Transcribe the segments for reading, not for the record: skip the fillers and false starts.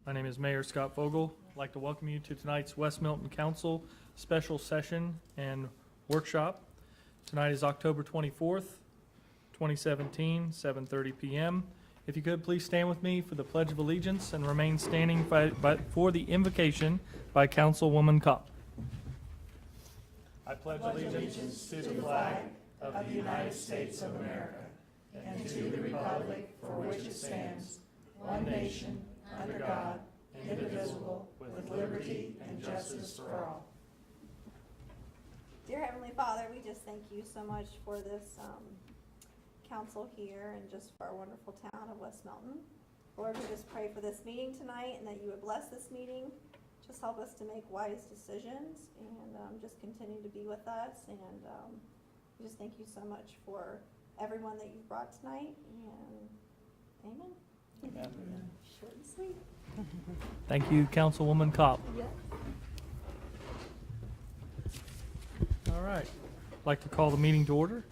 My name is Mayor Scott Vogel. I'd like to welcome you to tonight's West Milton Council Special Session and Workshop. Tonight is October 24th, 2017, 7:30 p.m. If you could, please stand with me for the Pledge of Allegiance and remain standing for the invocation by Councilwoman Kopp. I pledge allegiance to the flag of the United States of America and to the republic for which it stands, one nation, under God, indivisible, with liberty and justice for all. Dear Heavenly Father, we just thank you so much for this council here and just for our wonderful town of West Milton. Lord, we just pray for this meeting tonight and that you would bless this meeting. Just help us to make wise decisions and just continue to be with us. And we just thank you so much for everyone that you've brought tonight. And amen. Amen. Short and sweet. Thank you, Councilwoman Kopp. Yes. All right. I'd like to call the meeting to order.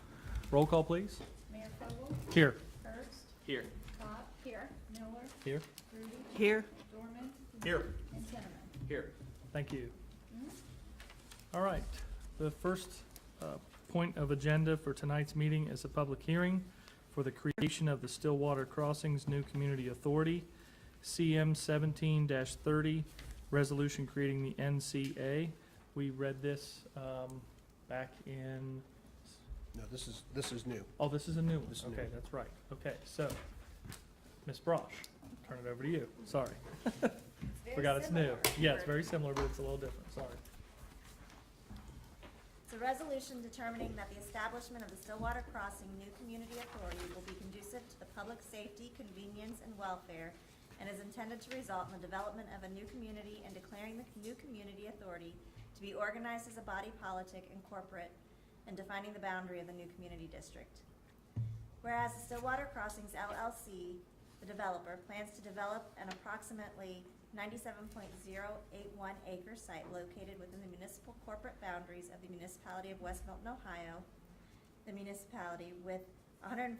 Roll call, please. Mayor Vogel? Here. Hurst? Here. Cobb? Here. Miller? Here. Rudy? Here. Dorman? Here. And Tinnerman. Here. Thank you. All right. The first point of agenda for tonight's meeting is a public hearing for the creation of the Stillwater Crossings New Community Authority, CM 17-30, resolution creating the NCA. We read this back in, No, this is new. oh, this is a new one. This is Okay, new. that's right. Okay, so, Ms. Brosh, turn it over to you. Sorry. Forgot it's new. Yeah, it's very similar, but it's a little different. Sorry. It's a resolution determining that the establishment of the Stillwater Crossing New Community Authority will be conducive to the public safety, convenience, and welfare, and is intended to result in the development of a new community and declaring the new community authority to be organized as a body politic and corporate, and defining the boundary of the new community district. Whereas the Stillwater Crossings LLC, the developer, plans to develop an approximately 97.081 acre site located within the municipal corporate boundaries of the municipality of West Milton, Ohio. The municipality with 140,000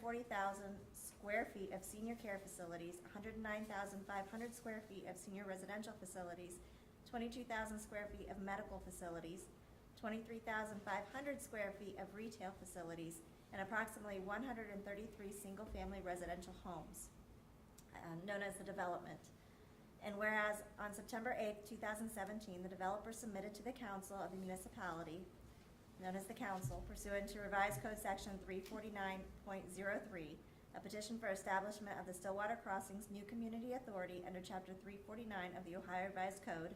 square feet of senior care facilities, 109,500 square feet of senior residential facilities, 22,000 square feet of medical facilities, 23,500 square feet of retail facilities, and approximately 133 single-family residential homes, known as the development. And whereas on September 8th, 2017, the developer submitted to the council of the municipality, known as the council, pursuant to revised code section 349.03, a petition for establishment of the Stillwater Crossings New Community Authority under chapter 349 of the Ohio Revised Code,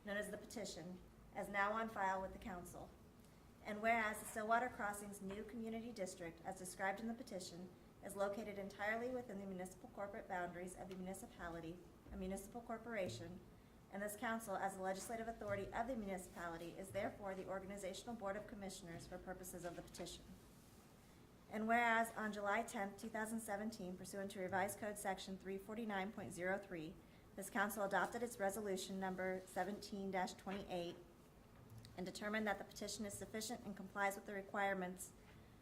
known as the petition, as now on file with the council. And whereas the Stillwater Crossings New Community District, as described in the petition, is located entirely within the municipal corporate boundaries of the municipality, a municipal corporation, and this council, as the legislative authority of the municipality, is therefore the organizational board of commissioners for purposes of the petition. And whereas on July 10th, 2017, pursuant to revised code section 349.03, this council adopted its resolution number 17-28 and determined that the petition is sufficient and complies with the requirements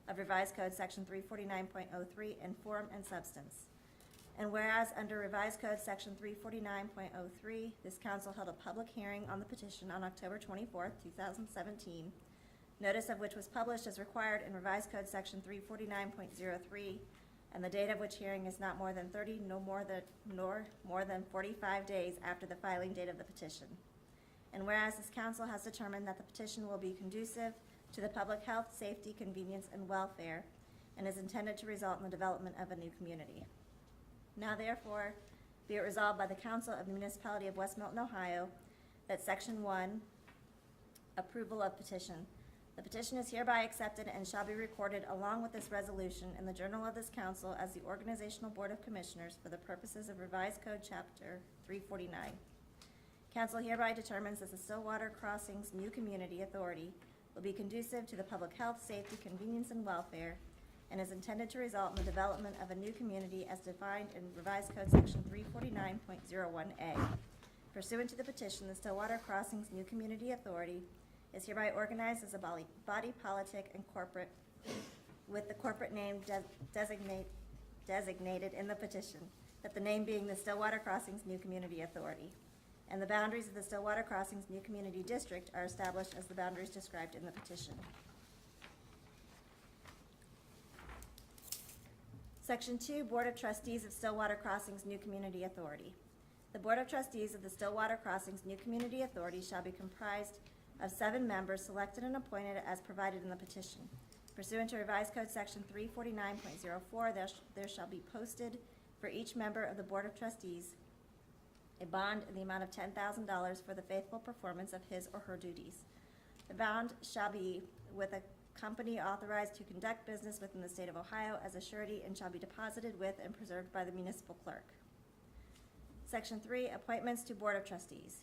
of revised code section 349.03 in form and substance. And whereas under revised code section 349.03, this council held a public hearing on the petition on October 24th, 2017, notice of which was published as required in revised code section 349.03, and the date of which hearing is not more than 30 nor more than 45 days after the filing date of the petition. And whereas this council has determined that the petition will be conducive to the public health, safety, convenience, and welfare, and is intended to result in the development of a new community. Now therefore, be it resolved by the Council of the Municipality of West Milton, Ohio, that Section 1, approval of petition. The petition is hereby accepted and shall be recorded along with this resolution in the Journal of this Council as the Organizational Board of Commissioners for the purposes of Revised Code Chapter 349. Council hereby determines that the Stillwater Crossings New Community Authority will be conducive to the public health, safety, convenience, and welfare, and is intended to result in the development of a new community as defined in Revised Code Section 349.01A. Pursuant to the petition, the Stillwater Crossings New Community Authority is hereby organized as a body politic and corporate, with the corporate name designated in the petition. that the name being the Stillwater Crossings New Community Authority, and the boundaries of the Stillwater Crossings New Community District are established as the boundaries described in the petition. Section 2, Board of Trustees of Stillwater Crossings New Community Authority. The Board of Trustees of the Stillwater Crossings New Community Authority shall be comprised of 7 members selected and appointed as provided in the petition. Pursuant to Revised Code Section 349.04, there shall be posted for each member of the Board of Trustees a bond in the amount of $10,000 for the faithful performance of his or her duties. The bond shall be with a company authorized to conduct business within the state of Ohio as a surety and shall be deposited with and preserved by the municipal clerk. Section 3, Appointments to Board of Trustees.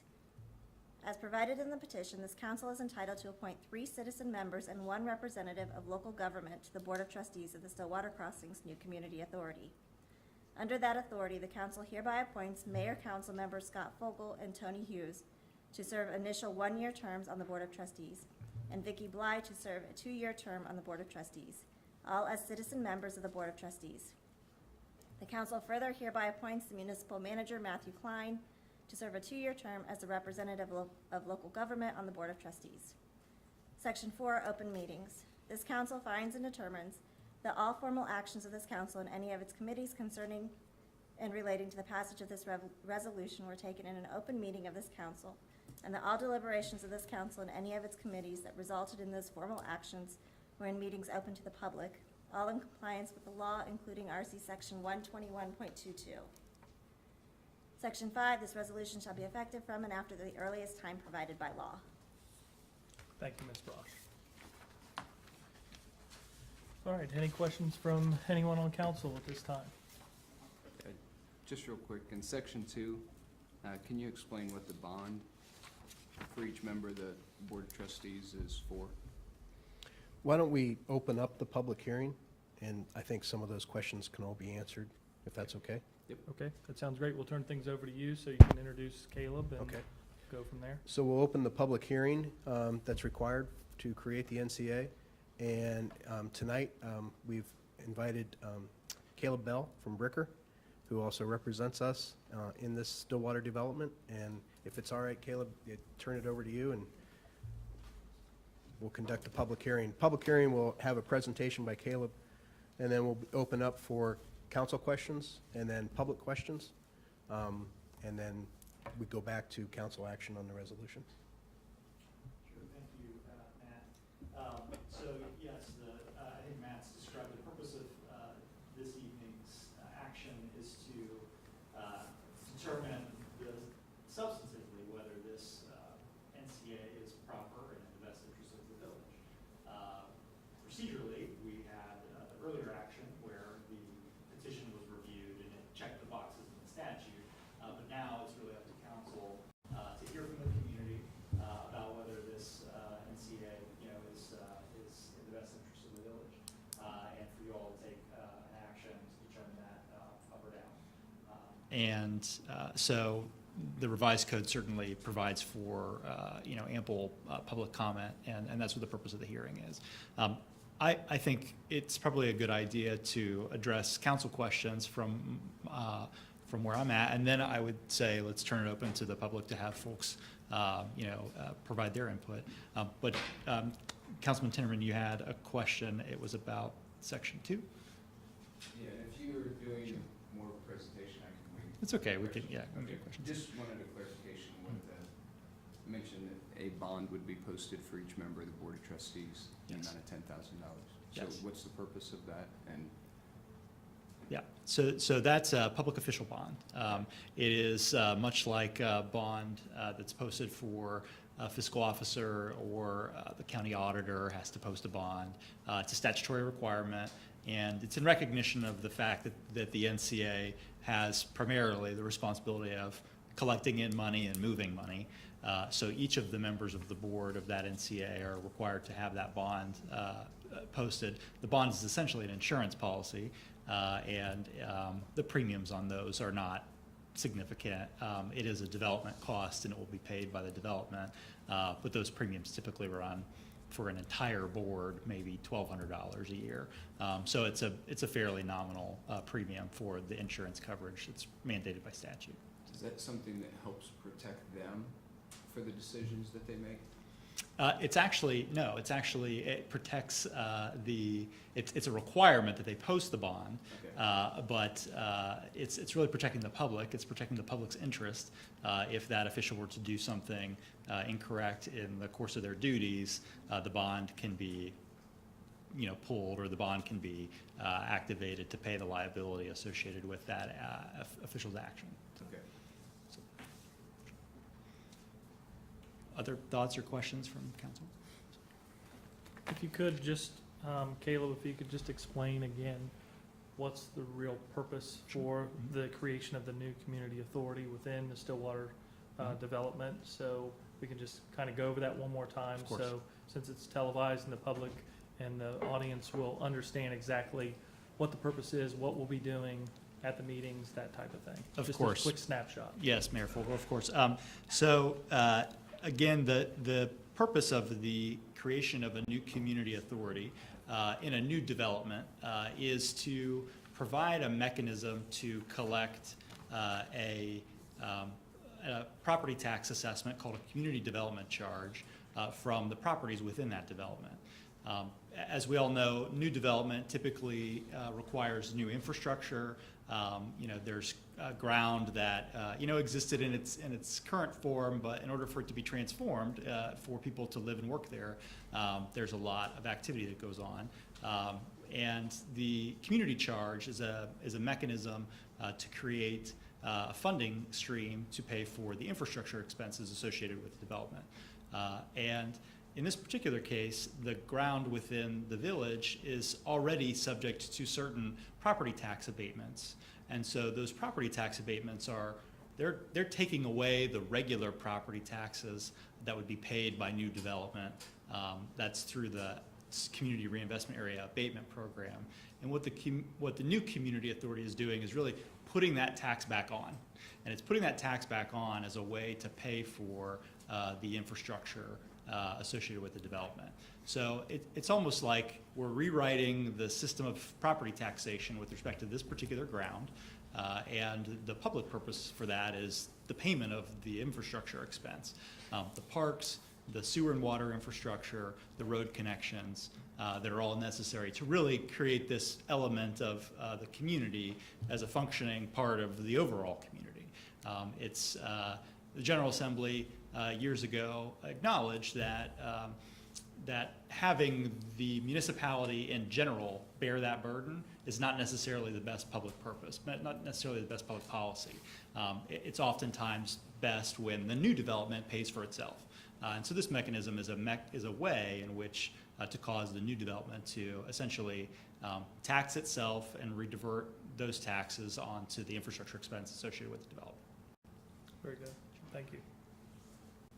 As provided in the petition, this council is entitled to appoint 3 citizen members and 1 representative of local government to the Board of Trustees of the Stillwater Crossings New Community Authority. Under that authority, the council hereby appoints Mayor Council members Scott Fogel and Tony Hughes to serve initial 1-year terms on the Board of Trustees, and Vicki Bly to serve a 2-year term on the Board of Trustees, all as citizen members of the Board of Trustees. The council further hereby appoints the municipal manager, Matthew Klein, to serve a 2-year term as a representative of local government on the Board of Trustees. Section 4, Open Meetings. This council finds and determines that all formal actions of this council and any of its committees concerning and relating to the passage of this resolution were taken in an open meeting of this council, and that all deliberations of this council and any of its committees that resulted in those formal actions were in meetings open to the public, all in compliance with the law, including RC Section 121.22. Section 5, this resolution shall be effective from and after the earliest time provided by law. Thank you, Ms. Brosh. All right, any questions from anyone on council at this time? Just real quick, in section 2, can you explain what the bond for each member of the Board of Trustees is for? Why don't we open up the public hearing, and I think some of those questions can all be answered, if that's okay? Okay, that sounds great. We'll turn things over to you so you can introduce Caleb and Okay. go from there. So we'll open the public hearing that's required to create the NCA. And tonight, we've invited Caleb Bell from Bricker, who also represents us in this Stillwater development. And if it's all right, Caleb, turn it over to you, and we'll conduct the public hearing. Public hearing will have a presentation by Caleb, and then we'll open up for council questions and then public questions. And then we go back to council action on the resolution. Sure, thank you, Matt. So yes, I think Matt's described the purpose of this evening's action is to determine substantively whether this NCA is proper and in the best interest of the village. Procedurally, we had the earlier action where the petition was reviewed and it checked the boxes in the statute, but now it's really up to council to hear from the community about whether this NCA, is in the best interest of the village, and for you all to take an action to determine that up or down. So the revised code certainly provides for ample public comment, and that's what the purpose of the hearing is. I think it's probably a good idea to address council questions from where I'm at, and then I would say let's turn it open to the public to have folks provide their input. But Councilman Tinnerman, you had a question. It was about section 2. Yeah, if you were doing more presentation, I can wait. It's okay. We can, yeah, we can get questions. Just wanted a clarification with mention that a bond would be posted for each member of the Board of Trustees in the Yes. amount of $10,000. So Yes. what's the purpose of that? And Yeah, so that's a public official bond. It is much like a bond that's posted for a fiscal officer or the county auditor has to post a bond. It's a statutory requirement, and it's in recognition of the fact that the NCA has primarily the responsibility of collecting in money and moving money. So each of the members of the board of that NCA are required to have that bond posted. The bond is essentially an insurance policy, and the premiums on those are not significant. It is a development cost, and it will be paid by the development, but those premiums typically run for an entire board, maybe $1,200 a year. So it's a fairly nominal premium for the insurance coverage that's mandated by statute. Is that something that helps protect them for the decisions that they make? It protects it's a requirement that they post the bond, Okay. but it's really protecting the public. It's protecting the public's interest. If that official were to do something incorrect in the course of their duties, the bond can be, pulled, or the bond can be activated to pay the liability associated with that official's action. Okay. Other thoughts or questions from council? If you could just, Caleb, if you could just explain again, what's the real purpose for the creation of the new community authority within the Stillwater development? So we can just kind of go over that one more time. Of course. So since it's televised and the public and the audience will understand exactly what the purpose is, what we'll be doing at the meetings, that type of thing. Of Just course. a quick snapshot. Yes, Mayor Fogel, of course. Again, the purpose of the creation of a new community authority in a new development is to provide a mechanism to collect a property tax assessment called a community development charge from the properties within that development. As we all know, new development typically requires new infrastructure. There's ground that existed in its current form, but in order for it to be transformed for people to live and work there, there's a lot of activity that goes on. And the community charge is a mechanism to create a funding stream to pay for the infrastructure expenses associated with development. And in this particular case, the ground within the village is already subject to certain property tax abatements. And so those property tax abatements they're taking away the regular property taxes that would be paid by new development. That's through the Community Reinvestment Area Abatement Program. And what the new community authority is doing is really putting that tax back on. And it's putting that tax back on as a way to pay for the infrastructure associated with the development. So it's almost like we're rewriting the system of property taxation with respect to this particular ground, and the public purpose for that is the payment of the infrastructure expense. The parks, the sewer and water infrastructure, the road connections that are all necessary to really create this element of the community as a functioning part of the overall community. The General Assembly years ago acknowledged that that having the municipality in general bear that burden is not necessarily the best public purpose, but not necessarily the best public policy. It's oftentimes best when the new development pays for itself. And so this mechanism is a way in which to cause the new development to essentially tax itself and redivert those taxes onto the infrastructure expense associated with the development. Very good. Thank you.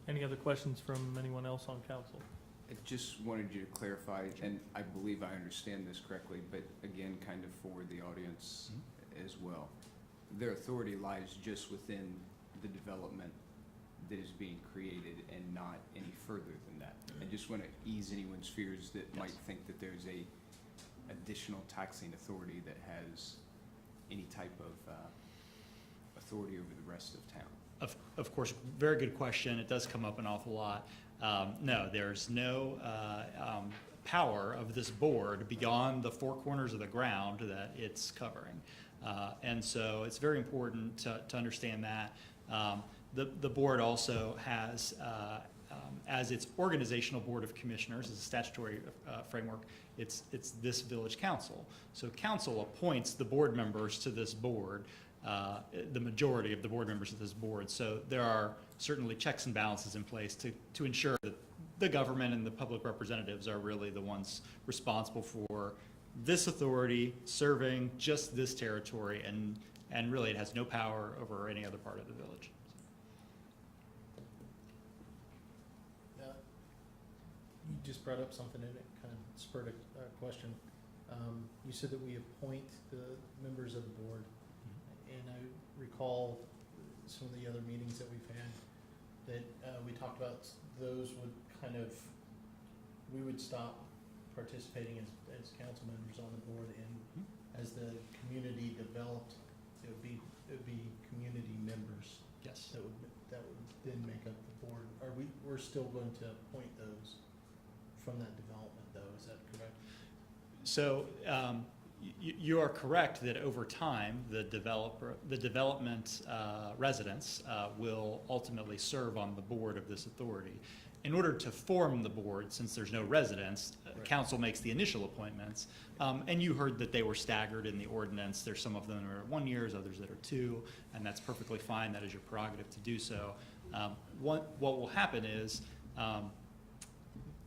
Any other questions from anyone else on council? I just wanted you to clarify, and I believe I understand this correctly, but again, kind of for the audience as well. Their authority lies just within the development that is being created and not any further than that. I just want to ease anyone's fears that might think that there's a additional taxing authority that has any type of authority over the rest of town. Of course, very good question. It does come up an awful lot. No, there's no power of this board beyond the four corners of the ground that it's covering. And so it's very important to understand that. The board also has, as its organizational board of commissioners, as a statutory framework, it's this village council. So council appoints the board members to this board, the majority of the board members of this board. So there are certainly checks and balances in place to ensure that the government and the public representatives are really the ones responsible for this authority serving just this territory, and really it has no power over any other part of the village. You just brought up something and it kind of spurred a question. You said that we appoint the members of the board, and I recall some of the other meetings that we've had that we talked about those would kind of we would stop participating as council members on the board, and as the community developed, it would be community members Yes. that would then make up the board. We're still going to appoint those from that development, though, is that correct? So you are correct that over time, the development residents will ultimately serve on the board of this authority. In order to form the board, since there's no residents, Right. council makes the initial appointments. And you heard that they were staggered in the ordinance. There's some of them that are 1 year, others that are 2, and that's perfectly fine. That is your prerogative to do so. What will happen is,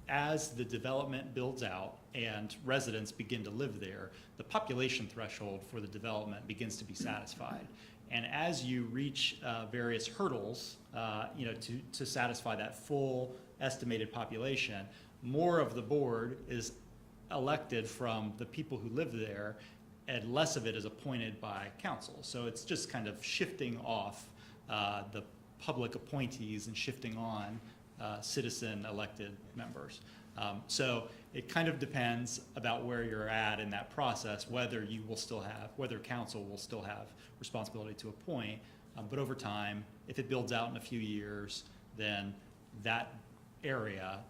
as the development builds out and residents begin to live there, the population threshold for the development begins to be satisfied. And as you reach various hurdles, to satisfy that full estimated population, more of the board is elected from the people who live there, and less of it is appointed by council. So it's just kind of shifting off the public appointees and shifting on citizen elected members. So it kind of depends about where you're at in that process, whether council will still have responsibility to appoint. But over time, if it builds out in a few years, then that area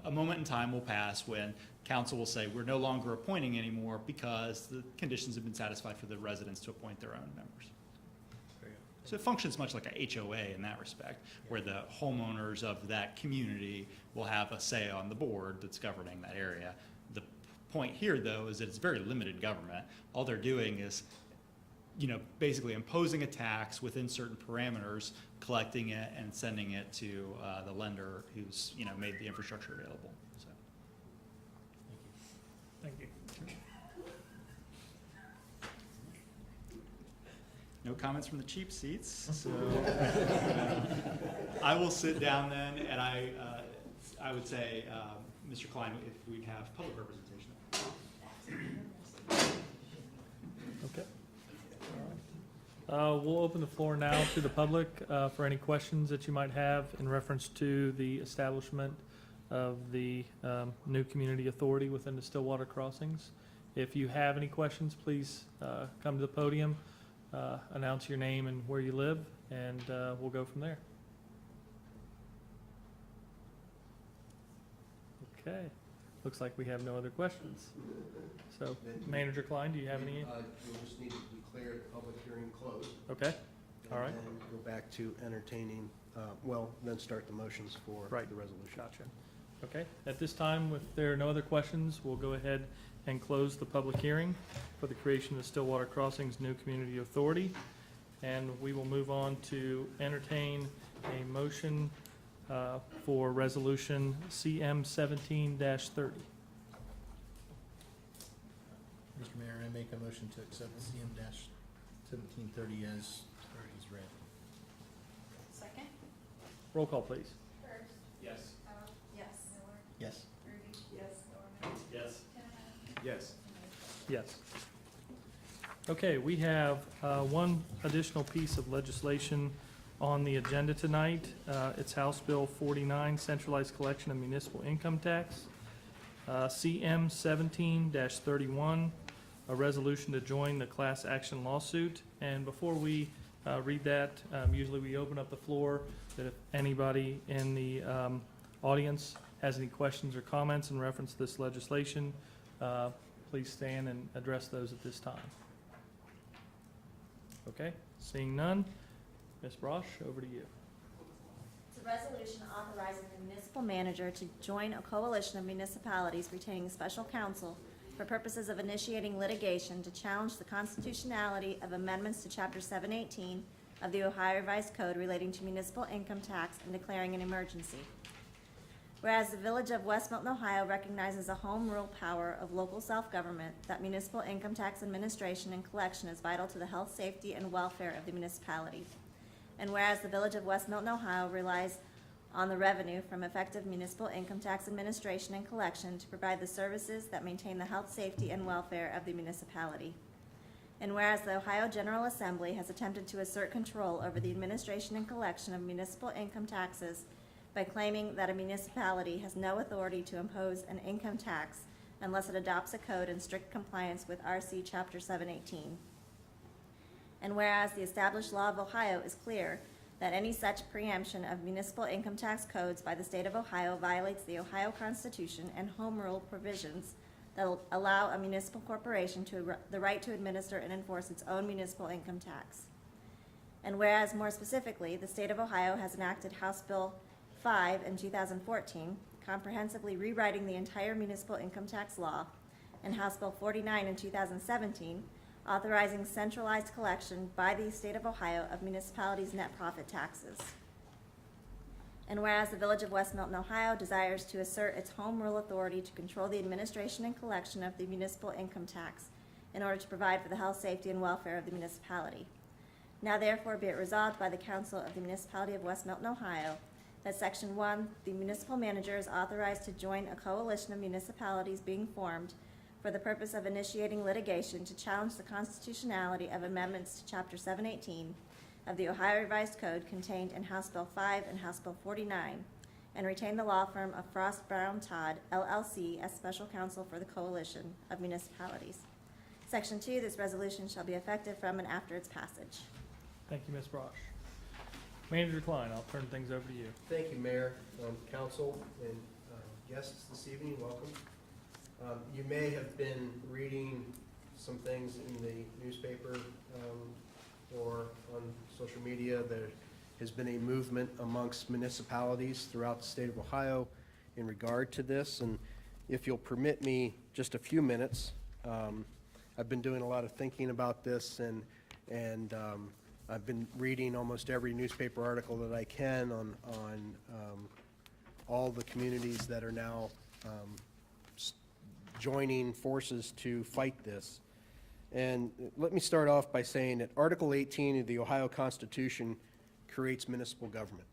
a moment in time will pass when council will say, we're no longer appointing anymore because the conditions have been satisfied for the residents to appoint their own members. So it functions much like a HOA in that respect, where the homeowners of that community will have a say on the board that's governing that area. The point here, though, is that it's very limited government. All they're doing is, basically imposing a tax within certain parameters, collecting it and sending it to the lender who's, made the infrastructure available. So. Thank you. No comments from the cheap seats, so I will sit down then, and I would say, Mr. Klein, if we'd have public representation. Okay. All right. We'll open the floor now to the public for any questions that you might have in reference to the establishment of the new community authority within the Stillwater Crossings. If you have any questions, please come to the podium. Announce your name and where you live, and we'll go from there. Okay, looks like we have no other questions. So, Manager Klein, do you have any? You'll just need to declare the public hearing closed. Okay, all right, And then go back to entertaining, then start the motions for Right. the resolution. gotcha. Okay, at this time, if there are no other questions, we'll go ahead and close the public hearing for the creation of the Stillwater Crossings New Community Authority. And we will move on to entertain a motion for Resolution CM 17-30. Mr. Mayor, I make a motion to accept CM-1730 as read. Second? Roll call, please. Hurst. Yes. Powell. Yes. Miller. Yes. Rudy. Yes. Dorman. Yes. Kenneth. Yes. Yes. Okay, we have one additional piece of legislation on the agenda tonight. It's House Bill 49, Centralized Collection of Municipal Income Tax. CM 17-31, a resolution to join the class action lawsuit. And before we read that, usually we open up the floor that if anybody in the audience has any questions or comments in reference to this legislation, please stand and address those at this time. Okay, seeing none, Ms. Brosh, over to you. It's a resolution authorizing the municipal manager to join a coalition of municipalities retaining special counsel for purposes of initiating litigation to challenge the constitutionality of amendments to Chapter 718 of the Ohio Revised Code relating to municipal income tax and declaring an emergency. Whereas the Village of West Milton, Ohio recognizes a home rule power of local self-government, that municipal income tax administration and collection is vital to the health, safety, and welfare of the municipality. And whereas the Village of West Milton, Ohio relies on the revenue from effective municipal income tax administration and collection to provide the services that maintain the health, safety, and welfare of the municipality. And whereas the Ohio General Assembly has attempted to assert control over the administration and collection of municipal income taxes by claiming that a municipality has no authority to impose an income tax unless it adopts a code in strict compliance with RC Chapter 718. And whereas the established law of Ohio is clear that any such preemption of municipal income tax codes by the state of Ohio violates the Ohio Constitution and Home Rule provisions that will allow a municipal corporation the right to administer and enforce its own municipal income tax. And whereas more specifically, the state of Ohio has enacted House Bill 5 in 2014, comprehensively rewriting the entire municipal income tax law, and House Bill 49 in 2017, authorizing centralized collection by the state of Ohio of municipalities' net profit taxes. And whereas the Village of West Milton, Ohio desires to assert its home rule authority to control the administration and collection of the municipal income tax in order to provide for the health, safety, and welfare of the municipality. Now therefore be it resolved by the Council of the Municipality of West Milton, Ohio, that Section 1, the municipal manager is authorized to join a coalition of municipalities being formed for the purpose of initiating litigation to challenge the constitutionality of amendments to Chapter 718 of the Ohio Revised Code contained in House Bill 5 and House Bill 49, and retain the law firm of Frost Brown Todd, LLC, as special counsel for the coalition of municipalities. Section 2, this resolution shall be effective from and after its passage. Thank you, Ms. Brosh. Manager Klein, I'll turn things over to you. Thank you, Mayor, council, and guests this evening. Welcome. You may have been reading some things in the newspaper or on social media. There has been a movement amongst municipalities throughout the state of Ohio in regard to this. And if you'll permit me just a few minutes, I've been doing a lot of thinking about this, and I've been reading almost every newspaper article that I can on all the communities that are now joining forces to fight this. And let me start off by saying that Article 18 of the Ohio Constitution creates municipal government,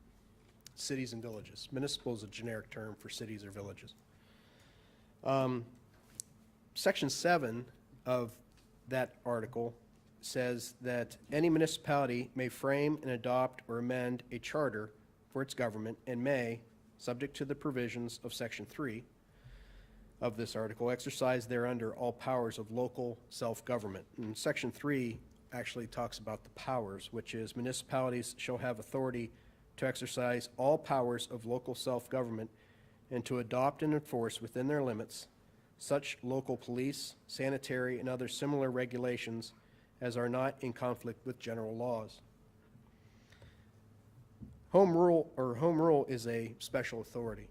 cities and villages. Municipal is a generic term for cities or villages. Section 7 of that article says that any municipality may frame and adopt or amend a charter for its government and may, subject to the provisions of Section 3 of this article, exercise thereunder all powers of local self-government. And Section 3 actually talks about the powers, which is municipalities shall have authority to exercise all powers of local self-government and to adopt and enforce within their limits such local police, sanitary, and other similar regulations as are not in conflict with general laws. Home rule is a special authority.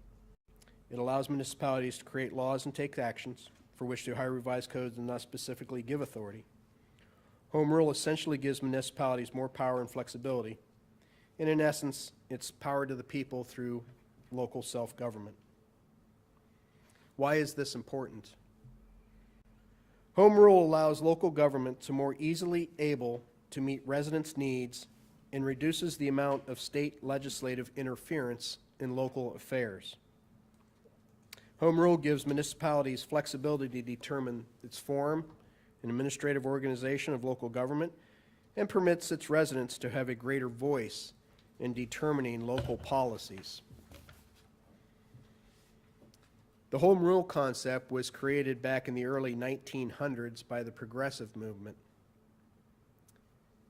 It allows municipalities to create laws and take actions for which the Ohio Revised Code does not specifically give authority. Home rule essentially gives municipalities more power and flexibility. And in essence, it's power to the people through local self-government. Why is this important? Home rule allows local government to more easily able to meet residents' needs and reduces the amount of state legislative interference in local affairs. Home rule gives municipalities flexibility to determine its form and administrative organization of local government and permits its residents to have a greater voice in determining local policies. The home rule concept was created back in the early 1900s by the progressive movement.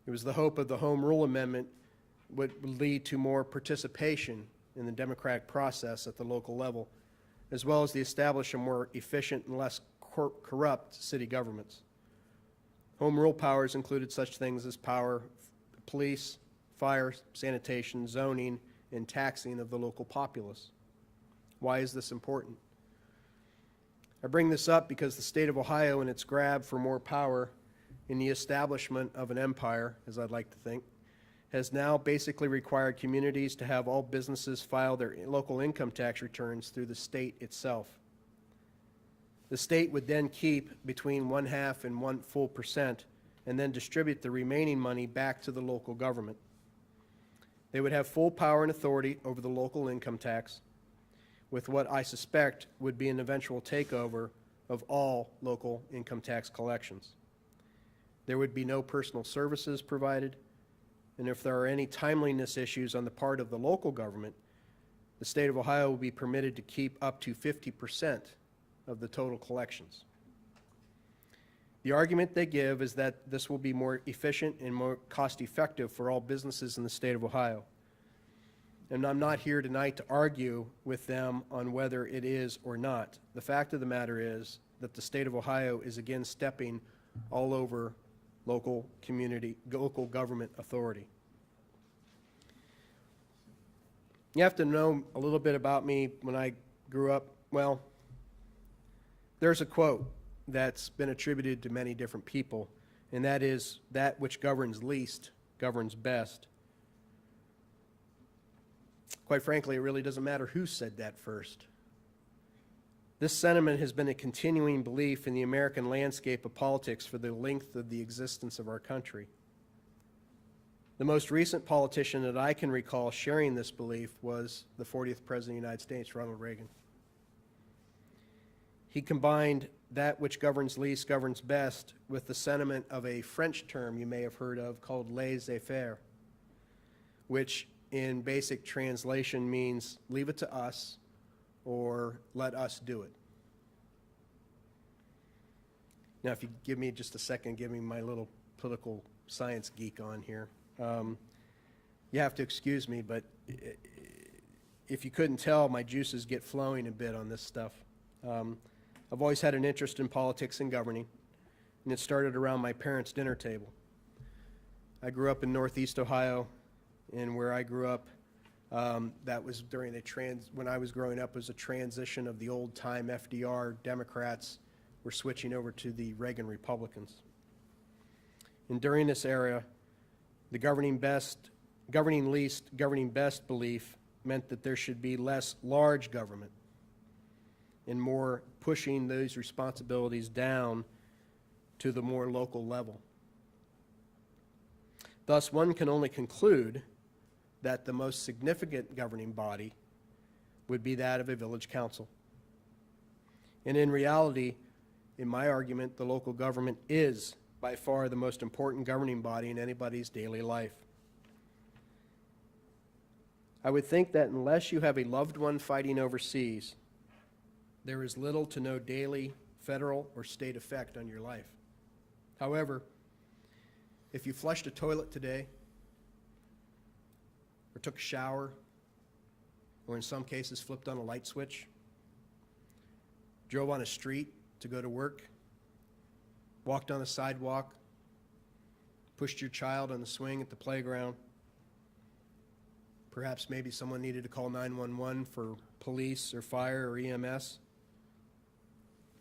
It was the hope of the Home Rule Amendment would lead to more participation in the democratic process at the local level, as well as the establishment of more efficient and less corrupt city governments. Home rule powers included such things as power, police, fire, sanitation, zoning, and taxing of the local populace. Why is this important? I bring this up because the state of Ohio, in its grab for more power in the establishment of an empire, as I'd like to think, has now basically required communities to have all businesses file their local income tax returns through the state itself. The state would then keep between 1/2 and 1% and then distribute the remaining money back to the local government. They would have full power and authority over the local income tax, with what I suspect would be an eventual takeover of all local income tax collections. There would be no personal services provided, and if there are any timeliness issues on the part of the local government, the state of Ohio will be permitted to keep up to 50% of the total collections. The argument they give is that this will be more efficient and more cost-effective for all businesses in the state of Ohio. And I'm not here tonight to argue with them on whether it is or not. The fact of the matter is that the state of Ohio is again stepping all over local government authority. You have to know a little bit about me. When I grew up, well, there's a quote that's been attributed to many different people, and that is, "That which governs least governs best." Quite frankly, it really doesn't matter who said that first. This sentiment has been a continuing belief in the American landscape of politics for the length of the existence of our country. The most recent politician that I can recall sharing this belief was the 40th President of the United States, Ronald Reagan. He combined "that which governs least governs best" with the sentiment of a French term you may have heard of called laissez-faire, which in basic translation means "leave it to us" or "let us do it." Now, if you give me just a second, give me my little political science geek on here. You have to excuse me, but if you couldn't tell, my juices get flowing a bit on this stuff. I've always had an interest in politics and governing, and it started around my parents' dinner table. I grew up in Northeast Ohio, and where I grew up, that was during when I was growing up, was a transition of the old-time FDR Democrats were switching over to the Reagan Republicans. And during this era, the governing least, governing best belief meant that there should be less large government and more pushing those responsibilities down to the more local level. Thus, one can only conclude that the most significant governing body would be that of a village council. And in reality, in my argument, the local government is by far the most important governing body in anybody's daily life. I would think that unless you have a loved one fighting overseas, there is little to no daily federal or state effect on your life. However, if you flushed a toilet today, or took a shower, or in some cases flipped on a light switch, drove on a street to go to work, walked on a sidewalk, pushed your child on the swing at the playground, perhaps maybe someone needed to call 911 for police or fire or EMS,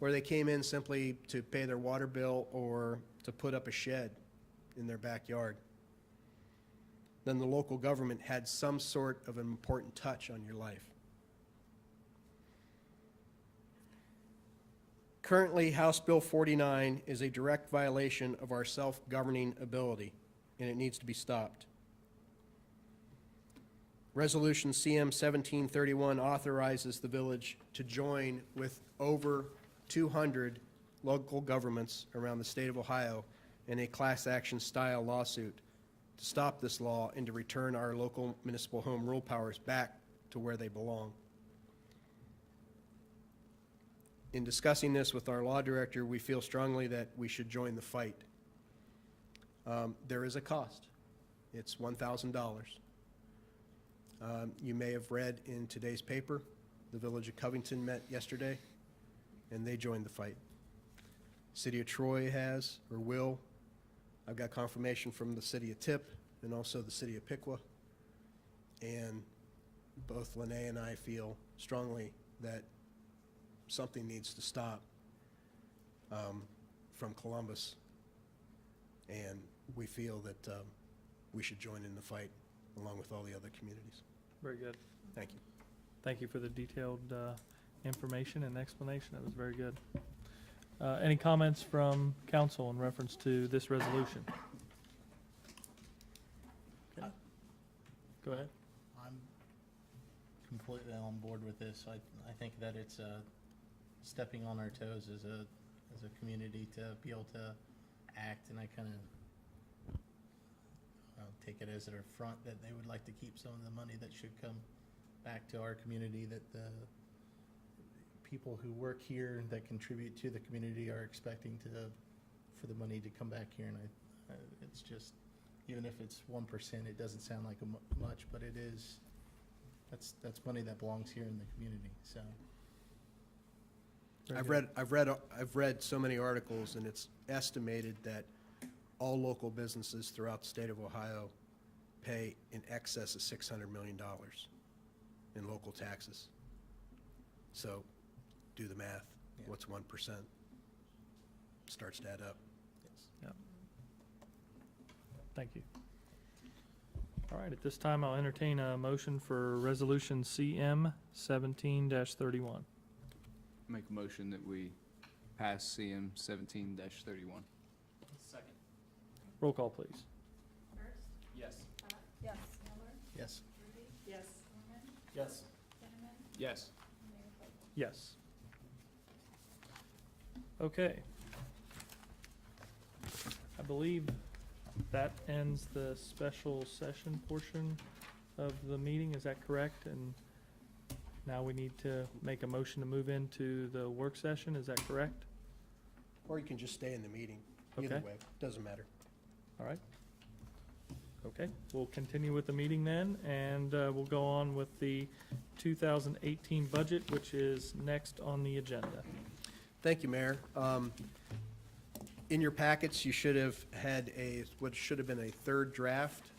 or they came in simply to pay their water bill or to put up a shed in their backyard, then the local government had some sort of an important touch on your life. Currently, House Bill 49 is a direct violation of our self-governing ability, and it needs to be stopped. Resolution CM 1731 authorizes the village to join with over 200 local governments around the state of Ohio in a class action style lawsuit to stop this law and to return our local municipal home rule powers back to where they belong. In discussing this with our law director, we feel strongly that we should join the fight. There is a cost. It's $1,000. You may have read in today's paper, the Village of Covington met yesterday, and they joined the fight. City of Troy has, or will. I've got confirmation from the City of Tip and also the City of Piqua. And both Lene and I feel strongly that something needs to stop from Columbus, and we feel that we should join in the fight along with all the other communities. Very good. Thank you. Thank you for the detailed information and explanation. That was very good. Any comments from council in reference to this resolution? Okay. Go ahead. I'm completely on board with this. I think that it's stepping on our toes as a community to be able to act, and I kind of take it as an affront that they would like to keep some of the money that should come back to our community that the people who work here that contribute to the community are expecting for the money to come back here, and it's just, even if it's 1%, it doesn't sound like much, but it is. That's money that belongs here in the community. So I've read so many articles, and it's estimated that all local businesses throughout the state of Ohio pay in excess of $600 million in local taxes. So do the math. Yeah. What's 1%? Starts to add up. yes. Thank you. All right, at this time, I'll entertain a motion for Resolution CM 17-31. Make a motion that we pass CM 17-31. Second. Roll call, please. Hurst, Yes. Scott, Yes. Miller, Yes. Rudy, Yes. Mormon, Yes. Kinnaman, Yes. Mayor Vogel. Yes. Okay. I believe that ends the special session portion of the meeting. Is that correct? And now we need to make a motion to move into the work session. Is that correct? Or you can just stay in the meeting. Either Okay. way, doesn't matter. All right. Okay, we'll continue with the meeting then, and we'll go on with the 2018 budget, which is next on the agenda. Thank you, Mayor. In your packets, you should have had what should have been a third draft.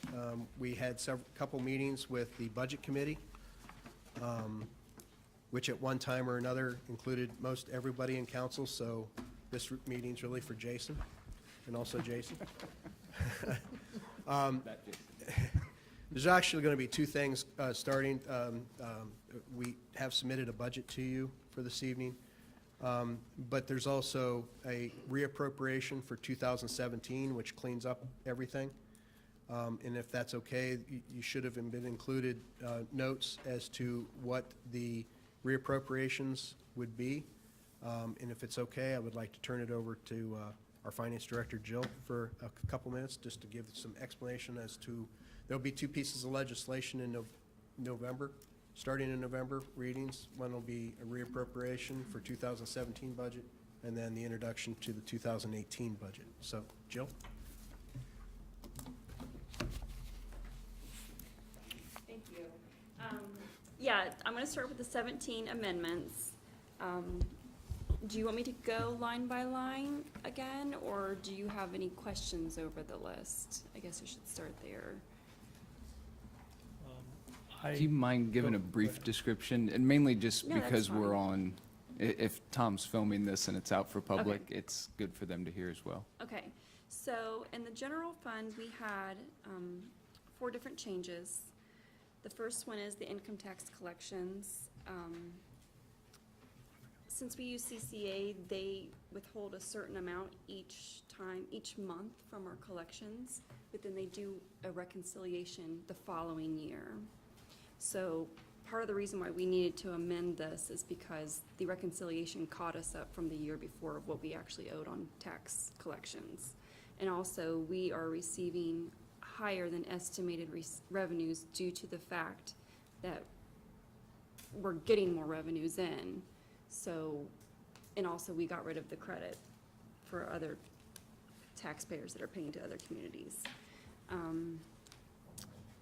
We had couple meetings with the Budget Committee, which at one time or another included most everybody in council, so this meeting's really for Jason, and also Jason. That Jason. There's actually going to be two things starting. We have submitted a budget to you for this evening, but there's also a reappropriation for 2017, which cleans up everything. And if that's okay, you should have been included notes as to what the reappropriations would be. And if it's okay, I would like to turn it over to our Finance Director, Jill, for a couple minutes, just to give some explanation as to, there'll be two pieces of legislation in November, starting in November readings. One will be a reappropriation for 2017 budget, and then the introduction to the 2018 budget. So, Jill? Thank you. Yeah, I'm going to start with the 17 amendments. Do you want me to go line by line again, or do you have any questions over the list? I guess I should start there. Do you mind giving a brief description? And mainly just No, that's because we're fine. on, if Tom's filming this and it's out for public, Okay. it's good for them to hear as well. Okay, so in the general fund, we had 4 different changes. The first one is the income tax collections. Since we use CCA, they withhold a certain amount each month from our collections, but then they do a reconciliation the following year. So part of the reason why we needed to amend this is because the reconciliation caught us up from the year before of what we actually owed on tax collections. And also, we are receiving higher than estimated revenues due to the fact that we're getting more revenues in. So, and also we got rid of the credit for other taxpayers that are paying to other communities.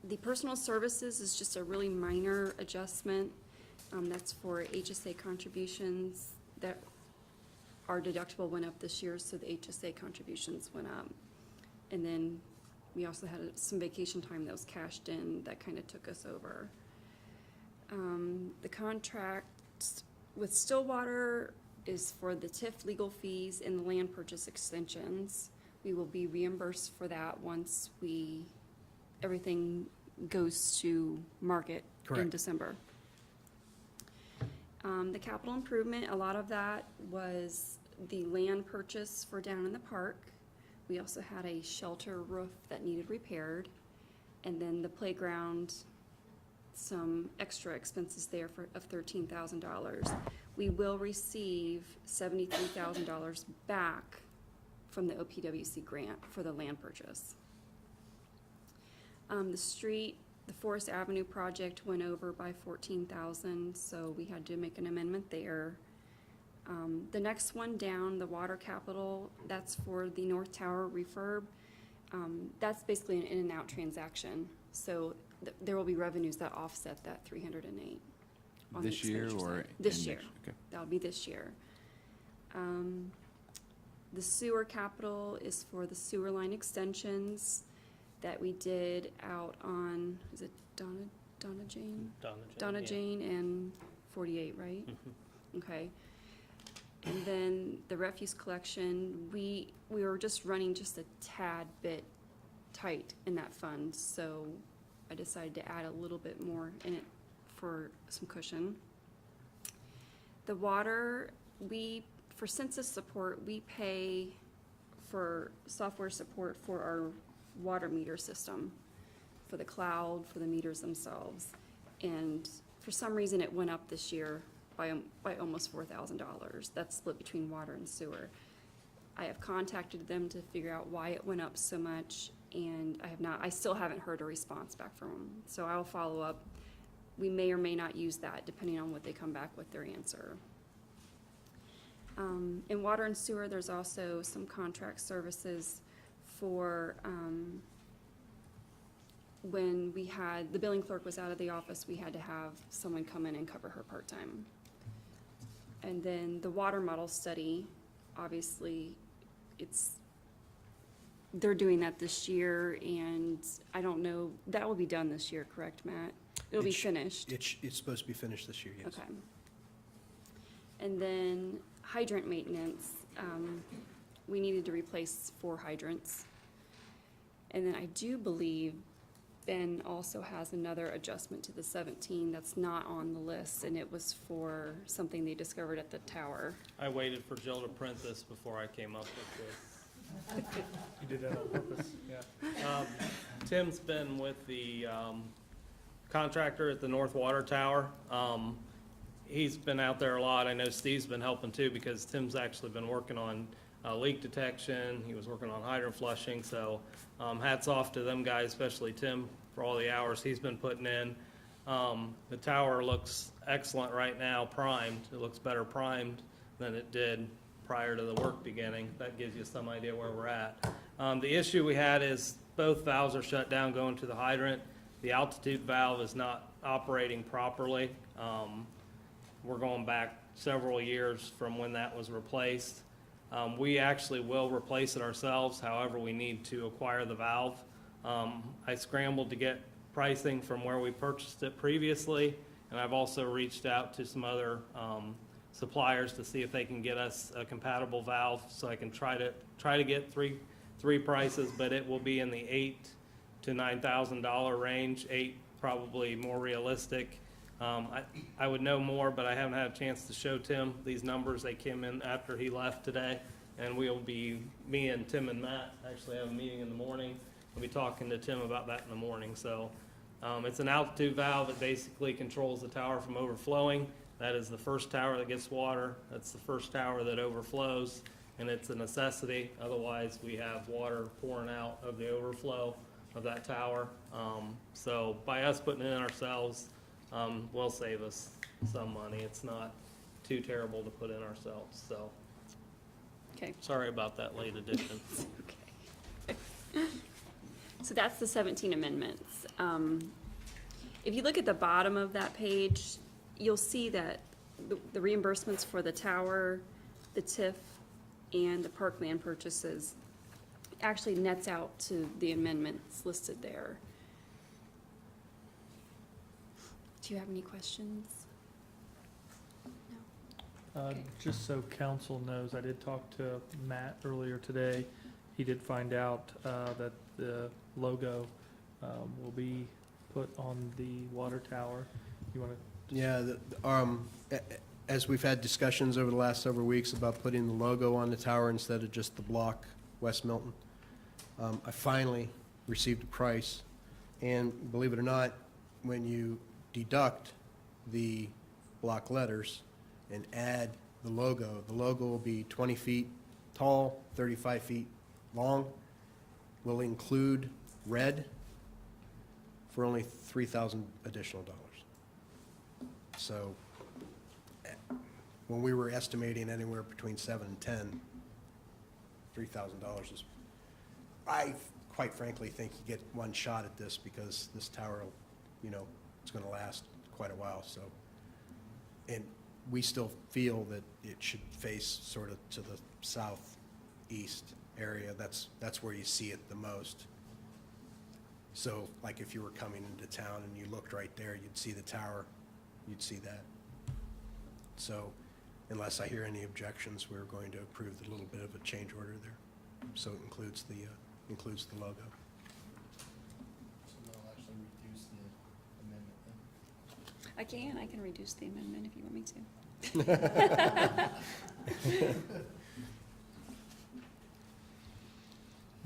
The personal services is just a really minor adjustment. That's for HSA contributions that our deductible went up this year, so the HSA contributions went up. And then we also had some vacation time that was cashed in that kind of took us over. The contract with Stillwater is for the TIF legal fees and the land purchase extensions. We will be reimbursed for that once everything goes to market in Correct. December. The capital improvement, a lot of that was the land purchase for down in the park. We also had a shelter roof that needed repaired, and then the playground, some extra expenses there of $13,000. We will receive $73,000 back from the OPWC grant for the land purchase. The street The Forest Avenue project went over by 14,000, so we had to make an amendment there. The next one down, the water capital, that's for the North Tower refurb. That's basically an in and out transaction, so there will be revenues that offset that 308. on the This year expenditure or? side. This in year. next- Okay. That'll be this year. The sewer capital is for the sewer line extensions that we did out on, is it Donna Jane? Donna Jane and 48, right? Okay. And then the refuse collection, we were just running just a tad bit tight in that fund, so I decided to add a little bit more in it for some cushion. The water, for census support, we pay for software support for our water meter system, for the cloud, for the meters themselves. And for some reason, it went up this year by almost $4,000. That's split between water and sewer. I have contacted them to figure out why it went up so much, and I still haven't heard a response back from them. So I will follow up. We may or may not use that, depending on what they come back with their answer. In water and sewer, there's also some contract services for, when the billing clerk was out of the office, we had to have someone come in and cover her part-time. And then the water model study, obviously, they're doing that this year, and I don't know, that will be done this year, correct, Matt? It'll be finished. It's supposed to be finished this year, yes. Okay. And then hydrant maintenance, we needed to replace 4 hydrants. And then I do believe Ben also has another adjustment to the 17 that's not on the list, and it was for something they discovered at the tower. I waited for Jill to print this before I came up with this. You did that on purpose, yeah. Tim's been with the contractor at the North Water Tower. He's been out there a lot. I know Steve's been helping too, because Tim's actually been working on leak detection. He was working on hydrant flushing, so hats off to them guys, especially Tim, for all the hours he's been putting in. The tower looks excellent right now, primed. It looks better primed than it did prior to the work beginning. That gives you some idea where we're at. The issue we had is both valves are shut down going to the hydrant. The altitude valve is not operating properly. We're going back several years from when that was replaced. We actually will replace it ourselves, however, we need to acquire the valve. I scrambled to get pricing from where we purchased it previously, and I've also reached out to some other suppliers to see if they can get us a compatible valve, so I can try to get three prices, but it will be in the $8,000 to $9,000 range. 8 probably more realistic. I would know more, but I haven't had a chance to show Tim these numbers. They came in after he left today, and me and Tim and Matt actually have a meeting in the morning. We'll be talking to Tim about that in the morning. So it's an altitude valve. It basically controls the tower from overflowing. That is the first tower that gets water. That's the first tower that overflows, and it's a necessity. Otherwise, we have water pouring out of the overflow of that tower. So by us putting it in ourselves, will save us some money. It's not too terrible to put in ourselves, so Okay. sorry about that late addition. Okay. So that's the 17 amendments. If you look at the bottom of that page, you'll see that the reimbursements for the tower, the TIF, and the parkland purchases actually nets out to the amendments listed there. Do you have any questions? No? Okay. Just so council knows, I did talk to Matt earlier today. He did find out that the logo will be put on the water tower. You want to? Yeah, as we've had discussions over the last several weeks about putting the logo on the tower instead of just the block, West Milton, I finally received a price. And believe it or not, when you deduct the block letters and add the logo will be 20 feet tall, 35 feet long, will include red for only $3,000 additional dollars. So when we were estimating anywhere between 7 and 10, $3,000 is, I quite frankly think you get one shot at this because this tower, you know, it's going to last quite a while, so. And we still feel that it should face sort of to the southeast area. That's where you see it the most. So like if you were coming into town and you looked right there, you'd see the tower, you'd see that. So unless I hear any objections, we're going to approve a little bit of a change order there. So it includes the logo. So that'll actually reduce the amendment then? I can reduce the amendment if you want me to.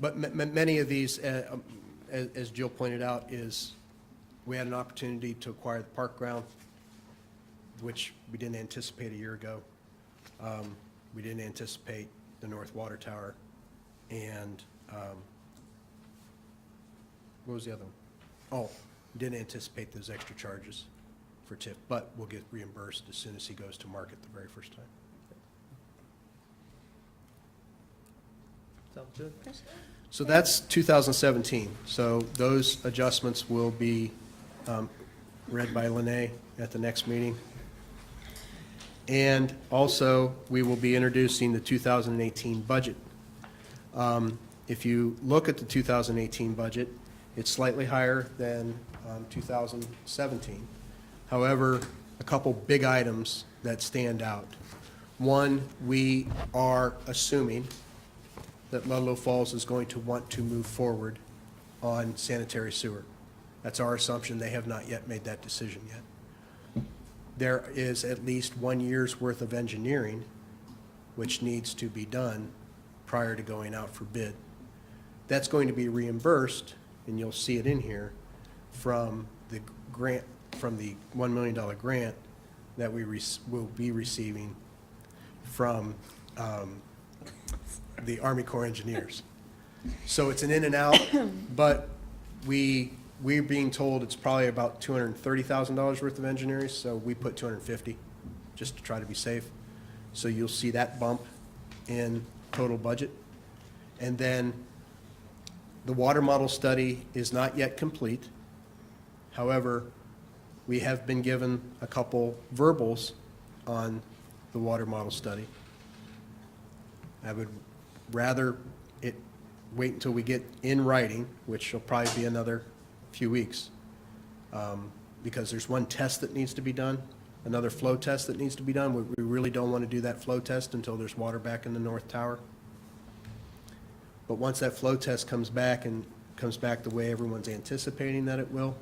But many of these, as Jill pointed out, is we had an opportunity to acquire the park ground, which we didn't anticipate a year ago. We didn't anticipate the North Water Tower, and what was the other one? Oh, didn't anticipate those extra charges for TIF, but we'll get reimbursed as soon as he goes to market the very first time. Sounds good. So that's 2017. So those adjustments will be read by Lene at the next meeting. And also, we will be introducing the 2018 budget. If you look at the 2018 budget, it's slightly higher than 2017. However, a couple big items that stand out. One, we are assuming that Ludlow Falls is going to want to move forward on sanitary sewer. That's our assumption. They have not yet made that decision yet. There is at least 1 year's worth of engineering which needs to be done prior to going out for bid. That's going to be reimbursed, and you'll see it in here, from the grant, from the $1 million grant that we will be receiving from the Army Corps Engineers. So it's an in and out, but we're being told it's probably about $230,000 worth of engineering, so we put 250 just to try to be safe. So you'll see that bump in total budget. And then the water model study is not yet complete. However, we have been given a couple verbals on the water model study. I would rather it wait until we get in writing, which will probably be another few weeks, because there's one test that needs to be done, another flow test that needs to be done. We really don't want to do that flow test until there's water back in the North Tower. But once that flow test comes back and comes back the way everyone's anticipating that it will,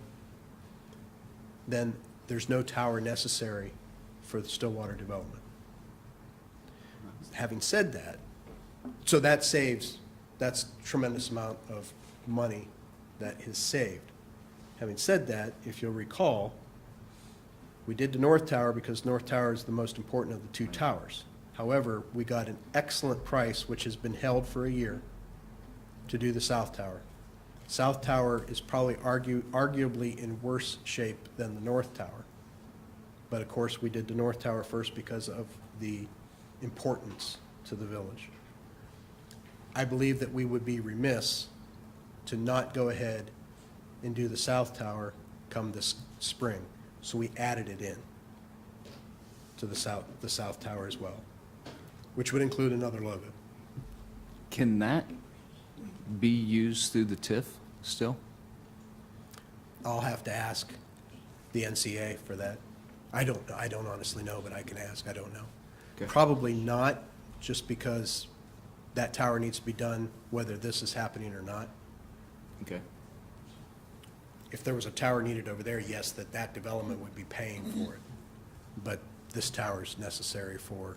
then there's no tower necessary for the Stillwater development. Having said that, so that saves, that's a tremendous amount of money that is saved. Having said that, if you'll recall, we did the North Tower because North Tower is the most important of the two towers. However, we got an excellent price, which has been held for a year, to do the South Tower. South Tower is probably arguably in worse shape than the North Tower. But of course, we did the North Tower first because of the importance to the village. I believe that we would be remiss to not go ahead and do the South Tower come this spring. So we added it in to the South Tower as well, which would include another logo. Can that be used through the TIF still? I'll have to ask the NCA for that. I don't honestly know, but I can ask. I don't know. Okay. Probably not, just because that tower needs to be done whether this is happening or not. Okay. If there was a tower needed over there, yes, that development would be paying for it. But this tower is necessary for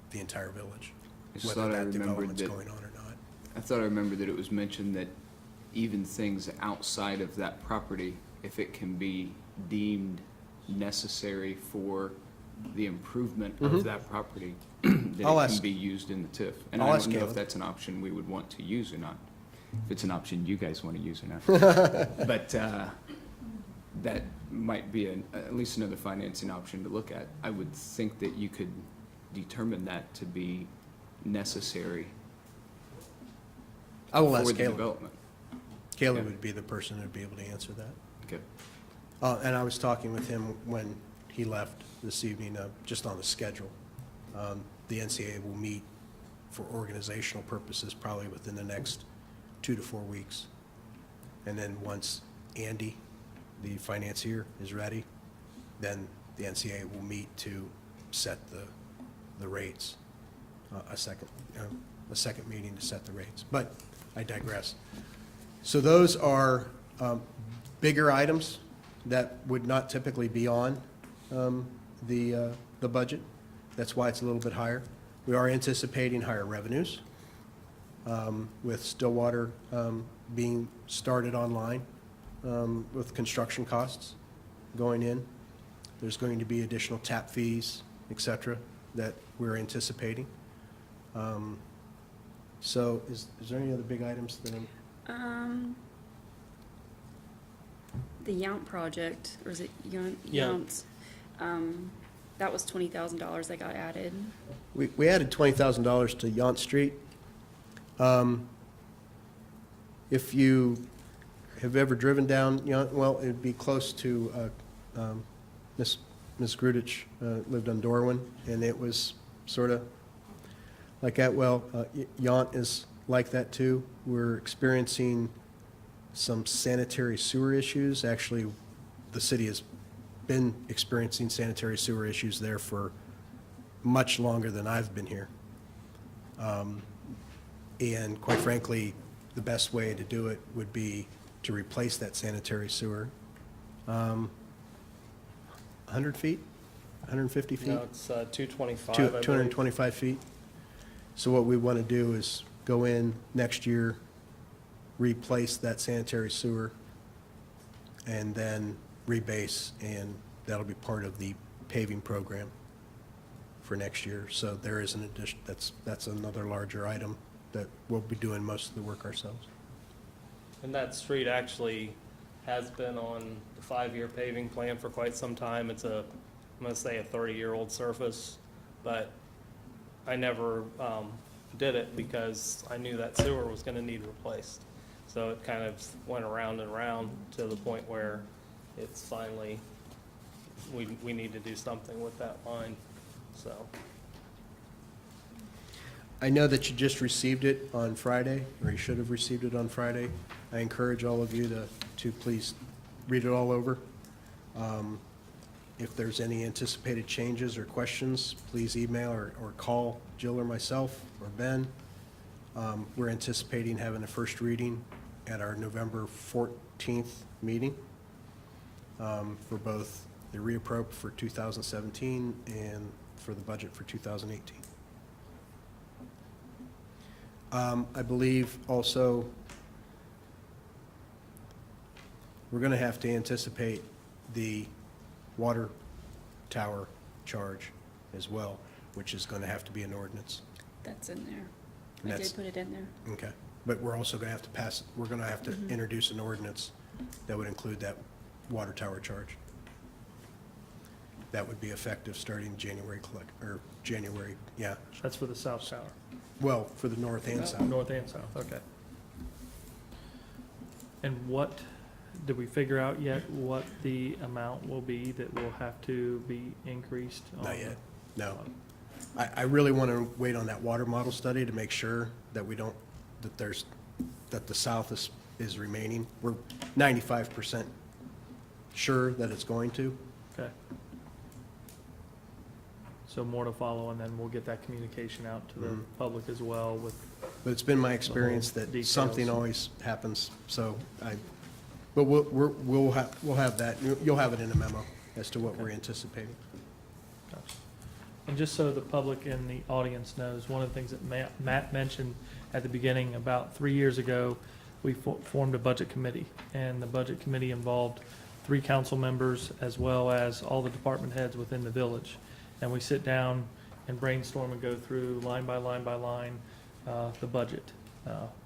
the entire village, I just whether thought I that remembered development's that- going on or not. I thought I remembered that it was mentioned that even things outside of that property, if it can be deemed necessary for the improvement Mhm. of that property, that I'll it can ask- be used in the TIF. And I'll I ask don't know if Caleb. that's an option we would want to use or not. If it's an option you guys want to use or not. But that might be at least another financing option to look at. I would think that you could determine that to be necessary I will for ask the Caleb. development. Caleb Yeah. would be the person who'd be able to answer that. Okay. And I was talking with him when he left this evening, just on the schedule. The NCAA will meet for organizational purposes probably within the next 2 to 4 weeks. And then once Andy, the financier, is ready, then the NCAA will meet to set the rates. A second meeting to set the rates. But I digress. So those are bigger items that would not typically be on the budget. That's why it's a little bit higher. We are anticipating higher revenues with Stillwater being started online with construction costs going in. There's going to be additional tap fees, et cetera, that we're anticipating. So is there any other big items that I'm? The Yount project, or is it Yount. Yount? That was $20,000 that got added. We added $20,000 to Yount Street. If you have ever driven down Yount, well, it'd be close to, Miss Grudich lived on Dorwin, and it was sort of like that. Well, Yount is like that too. We're experiencing some sanitary sewer issues. Actually, the city has been experiencing sanitary sewer issues there for much longer than I've been here. And quite frankly, the best way to do it would be to replace that sanitary sewer. 100 feet, 150 feet? No, it's 225. Two- I believe. 225 feet. So what we want to do is go in next year, replace that sanitary sewer, and then rebase, and that'll be part of the paving program for next year. So there is an addition, that's another larger item that we'll be doing most of the work ourselves. And that street actually has been on the 5-year paving plan for quite some time. It's I'm gonna say a 30-year-old surface, but I never did it because I knew that sewer was gonna need replaced. So it kind of went around and around to the point where it's finally, we need to do something with that line, so. I know that you just received it on Friday, or you should have received it on Friday. I encourage all of you to please read it all over. If there's any anticipated changes or questions, please email or call Jill or myself or Ben. We're anticipating having a first reading at our November 14th meeting for both the reappropriate for 2017 and for the budget for 2018. I believe also we're going to have to anticipate the water tower charge as well, which is going to have to be an ordinance. That's in there. And I that's- did put it in there. Okay, but we're also going to have to we're going to have to introduce an ordinance that would include that water tower charge. That would be effective starting January, yeah, That's for the south tower, well, for the north and south. north and south, okay. And what, did we figure out yet what the amount will be that will have to be increased? Not on yet, the- no. I really want to wait on that water model study to make sure that we don't, that the south is remaining. We're 95% sure that it's going to. Okay. So more to follow, and then we'll get that communication out to the Mhm. public as well with, But it's been my experience that something details. always happens, so but we'll have that, you'll have it in a memo as to what we're anticipating. gotcha. And just so the public and the audience knows, one of the things that Matt mentioned at the beginning, about 3 years ago, we formed a budget committee, and the budget committee involved 3 council members as well as all the department heads within the village. And we sit down and brainstorm and go through line by line by line, the budget.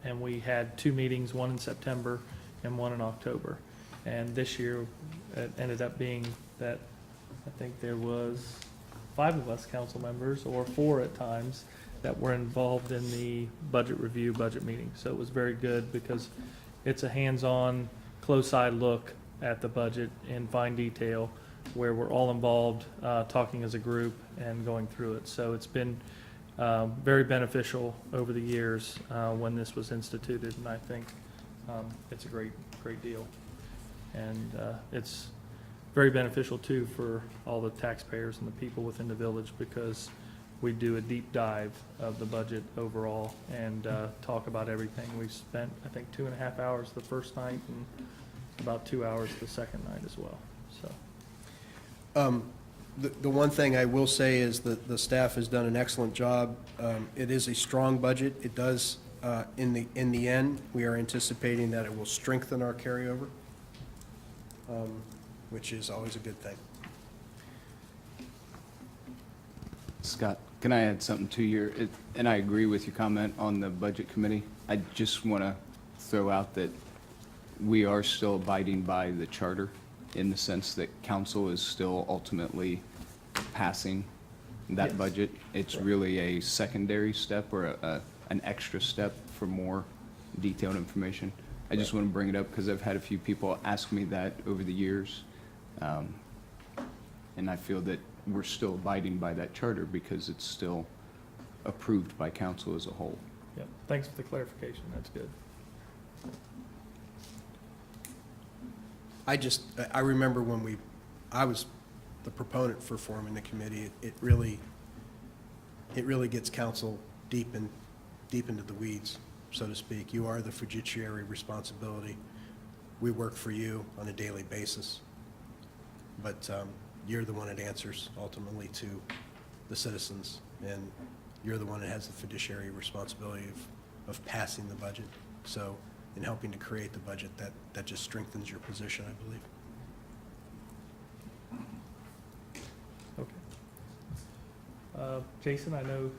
And we had 2 meetings, one in September and one in October. And this year, it ended up being that, I think there was 5 of us council members, or 4 at times, that were involved in the budget review, budget meeting. So it was very good because it's a hands-on, close-eye look at the budget in fine detail, where we're all involved, talking as a group and going through it. So it's been very beneficial over the years when this was instituted, and I think it's a great deal. And it's very beneficial too for all the taxpayers and the people within the village, because we do a deep dive of the budget overall and talk about everything. We spent, I think, 2.5 hours the first night and about 2 hours the second night as well, so. The one thing I will say is that the staff has done an excellent job. It is a strong budget. It does, in the end, we are anticipating that it will strengthen our carryover, which is always a good thing. Scott, can I add something to and I agree with your comment on the budget committee. I just want to throw out that we are still abiding by the charter in the sense that council is still ultimately passing that Yes. budget. It's Correct. really a secondary step or an extra step for more detailed information. I just want to bring it up because I've had a few people ask me that over the years. And I feel that we're still abiding by that charter because it's still approved by council as a whole. Yeah, thanks for the clarification, that's good. I remember when I was the proponent for forming the committee. It really gets council deep into the weeds, so to speak. You are the fiduciary responsibility. We work for you on a daily basis, but you're the one that answers ultimately to the citizens, and you're the one that has the fiduciary responsibility of passing the budget. So in helping to create the budget, that just strengthens your position, I believe. Okay. Jason, I know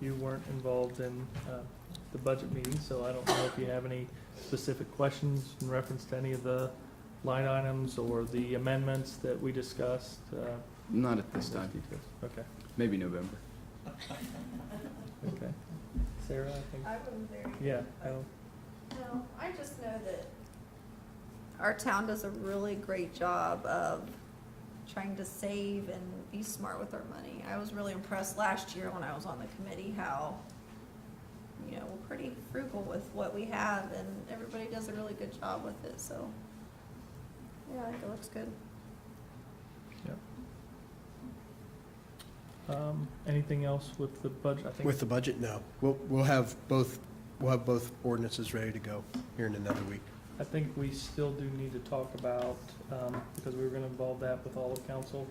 you weren't involved in the budget meeting, so I don't know if you have any specific questions in reference to any of the line items or the amendments that we discussed. Not at this time. Okay, Maybe November. okay. Sarah, I think, I wasn't there. yeah, I don't, No, I just know that our town does a really great job of trying to save and be smart with our money. I was really impressed last year when I was on the committee how, we're pretty frugal with what we have, and everybody does a really good job with it, so, yeah, I think it looks good. anything else with the budget? I think With the budget, no. We'll have both ordinances ready to go here in another week. I think we still do need to talk about, because we were gonna involve that with all of council,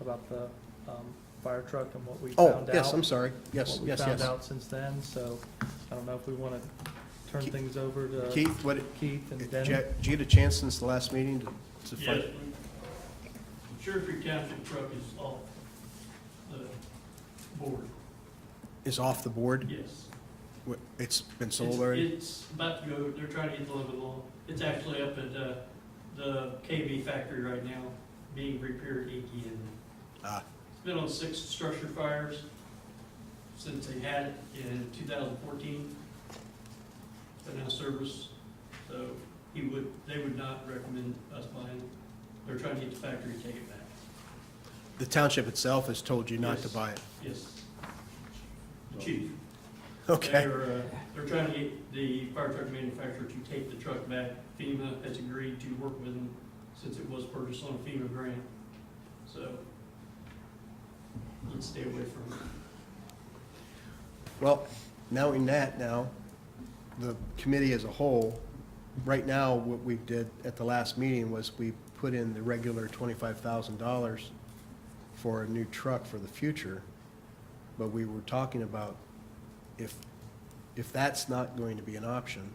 about the fire truck and what we found Oh, out. yes, I'm sorry. Yes, What we yes, found yes. out since then, so I don't know if we wanna turn Keith- things over to Keith, Keith and did Denny. you get a chance since the last meeting to Yes, find? Cherokee Township truck is off the board, Is off the board? yes. It's been sold already? It's about to go, they're trying to get delivered along. It's actually up at, the KB factory right now, being repaired again. Ah. It's been on 6 structure fires since they had it in 2014. It's been out of service, so they would not recommend us buying it. They're trying to get the factory to take it back. The township itself has told you not to Yes. buy it? Yes. The chief. Okay. They're trying to get the fire truck manufacturer to take the truck back. FEMA has agreed to work with them since it was purchased on a FEMA grant. So, let's stay away from it. Well, knowing that now, the committee as a whole, right now, what we did at the last meeting was we put in the regular $25,000 for a new truck for the future, but we were talking about if that's not going to be an option,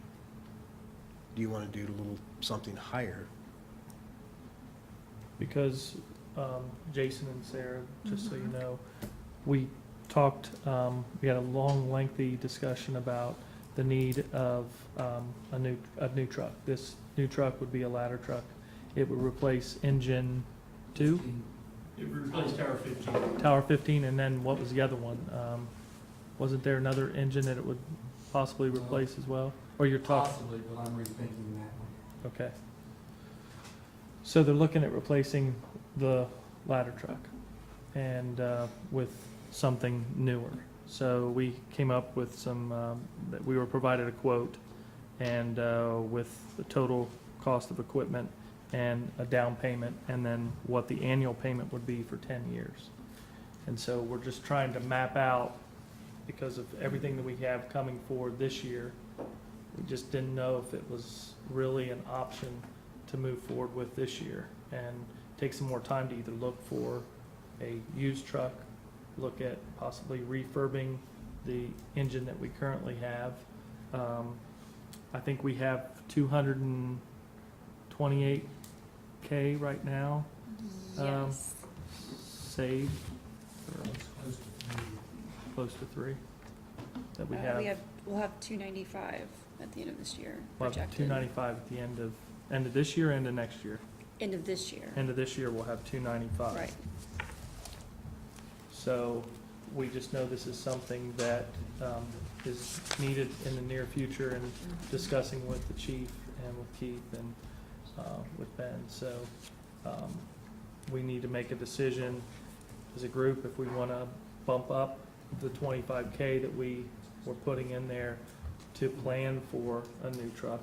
do you want to do a little something higher? Because, Jason and Sarah, just so you know, we talked, we had a long, lengthy discussion about the need of, a new truck. This new truck would be a ladder truck, it would replace engine 2, It replaced Tower 15. Tower 15, and then what was the other one? Wasn't there another engine that it would possibly replace as well? Or you're talking? Possibly, but I'm rethinking that one. Okay. So they're looking at replacing the ladder truck and with something newer. So we came up with some, that we were provided a quote and with the total cost of equipment and a down payment and then what the annual payment would be for 10 years. And so we're just trying to map out, because of everything that we have coming forward this year, we just didn't know if it was really an option to move forward with this year and take some more time to either look for a used truck, look at possibly refurbing the engine that we currently have. I think we have 228K right now Yes. saved, or close to 3 that we have. We'll have 295 at the end of this year, We'll have projected. 295 at the end of this year, end of next year. End of this year. End of this year, we'll have 295. Right. So we just know this is something that is needed in the near future, and discussing with the chief and with Keith and with Ben. So we need to make a decision as a group if we want to bump up the 25K that we were putting in there to plan for a new truck.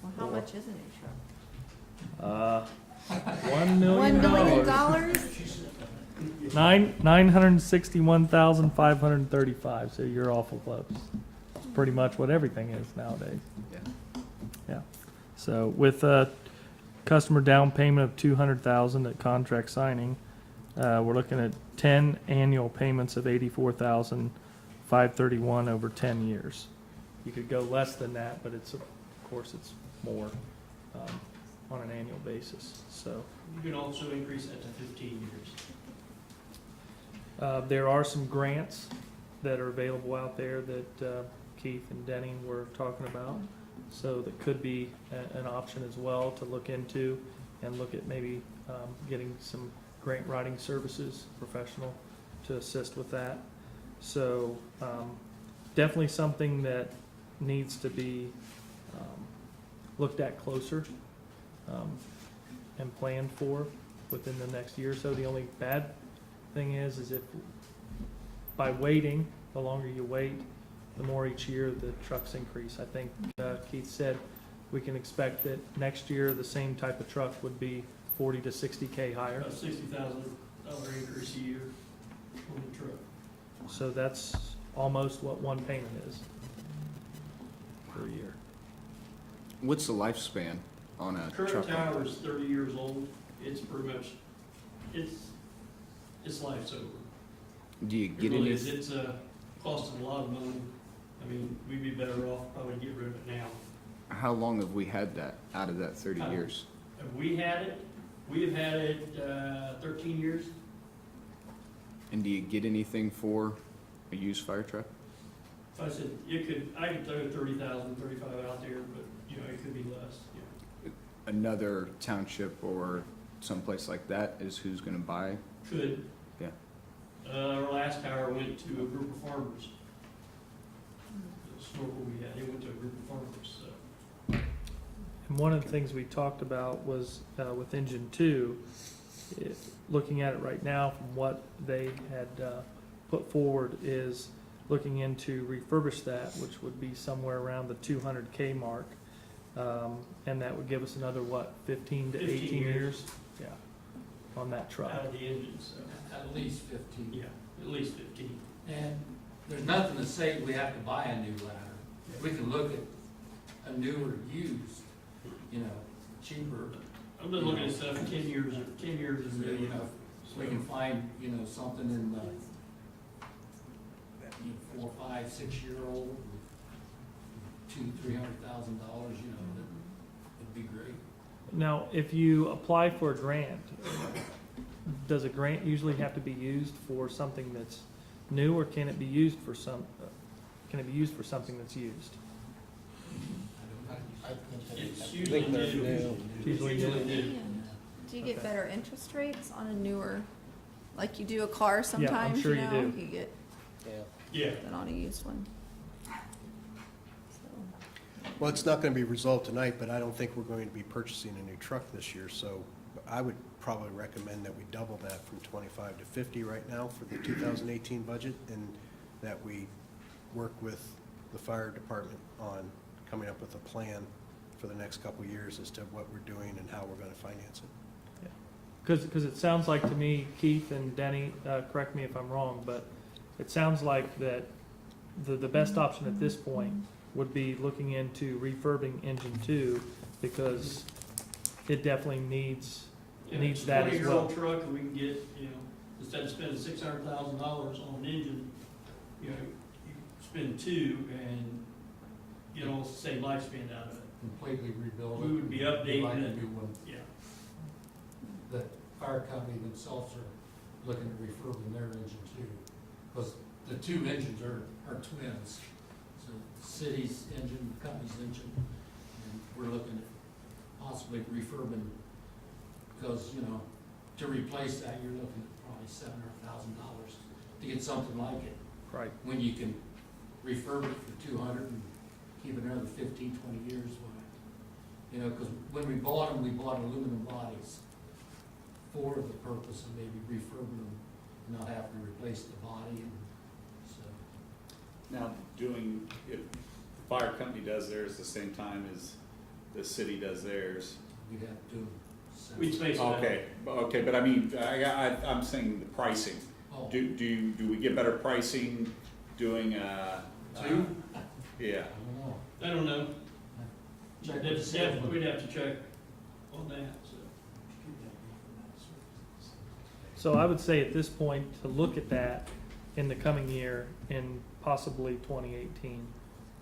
Well, how Or- much is a new truck? $1 million. $1 million? $961,535, so you're awful close. It's pretty much what everything is nowadays. Yeah. Yeah. So with a customer down payment of $200,000 at contract signing, we're looking at 10 annual payments of $84,531 over 10 years. You could go less than that, but it's, of course, it's more on an annual basis, so. You can also increase that to 15 years. There are some grants that are available out there that Keith and Denny were talking about. So that could be an option as well to look into and look at maybe getting some grant writing services, professional, to assist with that. So definitely something that needs to be looked at closer and planned for within the next year or so. The only bad thing is if by waiting, the longer you wait, the more each year the trucks increase. I think Keith said we can expect that next year the same type of truck would be 40 to 60K higher. About $60,000 increase a year on the truck. So that's almost what one payment is per year. What's the lifespan on a truck? Current tower is 30 years old. It's pretty much, its life's over. Do you It get really any? is. It's costing a lot of money. I mean, we'd be better off probably get rid of it now. How long have we had that out of that 30 years? Have we had it? We have had it 13 years. And do you get anything for a used fire truck? If I said, I could throw 30,000, 35 out there, but, you know, it could be less, yeah. Another township or someplace like that is who's gonna buy? Could. Yeah. Our last tower went to a group of farmers. The snorkel we had, it went to a group of farmers, so. And one of the things we talked about was with Engine 2, looking at it right now from what they had put forward is looking into refurbish that, which would be somewhere around the 200K mark. And that would give us another, 15 to 15 18 years. years? Yeah, on that truck. Out of the engine, so, At least 15. yeah, at least 15. And there's nothing to say we have to buy a new ladder. We can look at a newer used, you know, cheaper. I've been looking at stuff 10 years, is You know, we can find, you know, something in the 4, 5, 6-year-old, $200,000-300,000, you know, that'd be great. Now, if you apply for a grant, does a grant usually have to be used for something that's new, or can it be used for something that's used? It's usually new. Usually Usually new. new. Do you get Okay. better interest rates on a newer, like you do a car sometimes, sure you you know? do. You get Yeah. than on a used one. So, Well, it's not going to be resolved tonight, but I don't think we're going to be purchasing a new truck this year, so I would probably recommend that we double that from 25 to 50 right now for the 2018 budget, and that we work with the fire department on coming up with a plan for the next couple of years as to what we're doing and how we're going to finance it. Because it sounds like to me, Keith and Denny, correct me if I'm wrong, but it sounds like that the best option at this point would be looking into refurbing engine 2, because it definitely needs that as well. 20-year-old truck, and we can get, you know, instead of spending $600,000 on an engine, you know, you spend 2 and get almost the same lifespan out of it. Completely rebuild it. We would be updating Like a it. new one. Yeah. The fire company themselves are looking at refurbing their engine too, because the two engines are twins. So the city's engine, the company's engine, and we're looking at possibly refurbing, because, you know, to replace that, you're looking at probably $700,000 to get something like it. Right. When you can refurb it for 200 and keep it another 15, 20 years, why? You know, because when we bought them, we bought aluminum bodies for the purpose of maybe refurbing them, and not having to replace the body, and so. Now, if the fire company does theirs the same time as the city does theirs. We'd have to do them. We'd space it out. Okay, but I mean, I'm saying the pricing. Oh, Do we get better pricing doing, Two? yeah, I don't know. I don't know. Check with the salesman. We'd have to check on that, so. So I would say at this point, to look at that in the coming year, in possibly 2018,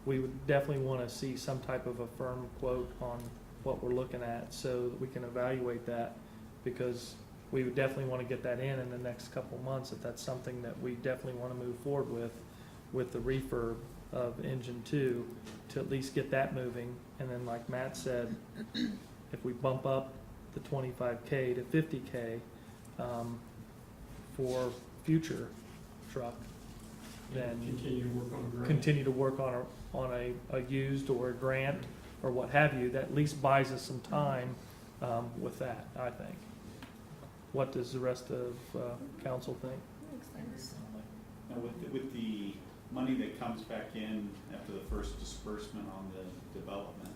we would definitely want to see some type of a firm quote on what we're looking at, so that we can evaluate that, because we would definitely want to get that in the next couple of months, if that's something that we definitely want to move forward with the refurb of engine 2, to at least get that moving. And then, like Matt said, if we bump up the 25K to 50K for future truck, then Continue to work on the grant. continue to work on a used or a grant or what have you, that at least buys us some time with that, I think. What does the rest of council think? makes sense. now with the money that comes back in after the first disbursement on the development,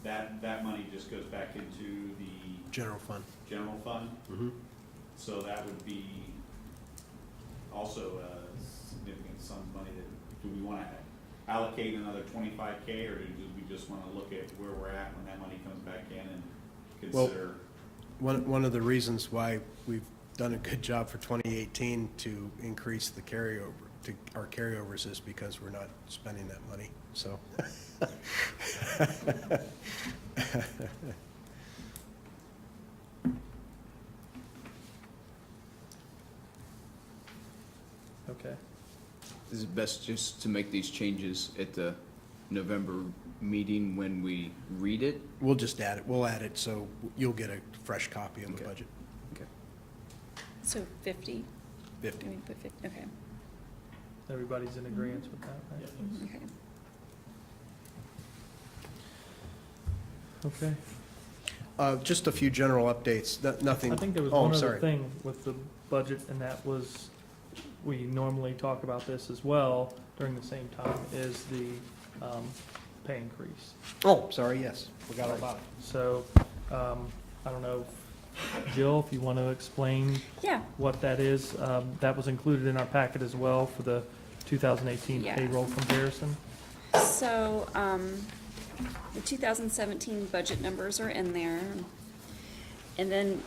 that money just goes back into the General fund. general fund, Mm-hmm. so that would be also a significant sum of money that, do we want to allocate another 25K, or do we just want to look at where we're at when that money comes back in and Well, consider? One of the reasons why we've done a good job for 2018 to increase the our carryovers is because we're not spending that money, so. Okay. Is it best just to make these changes at the November meeting when we read it? We'll just add it, we'll add it, so you'll get a fresh copy of the Okay. budget. So 50? 50. I mean, put 50, okay, Everybody's in agreement with that, right? okay. Okay. Just a few general updates, nothing. I think there was Oh, I'm one other sorry. thing with the budget, and that was, we normally talk about this as well during the same time, is the pay increase. Oh, sorry, yes, forgot all about it. So, I don't know, Jill, if you want to explain Yeah, what that is. That was included in our packet as well for the 2018 Yeah. payroll comparison. so, the 2017 budget numbers are in there. And then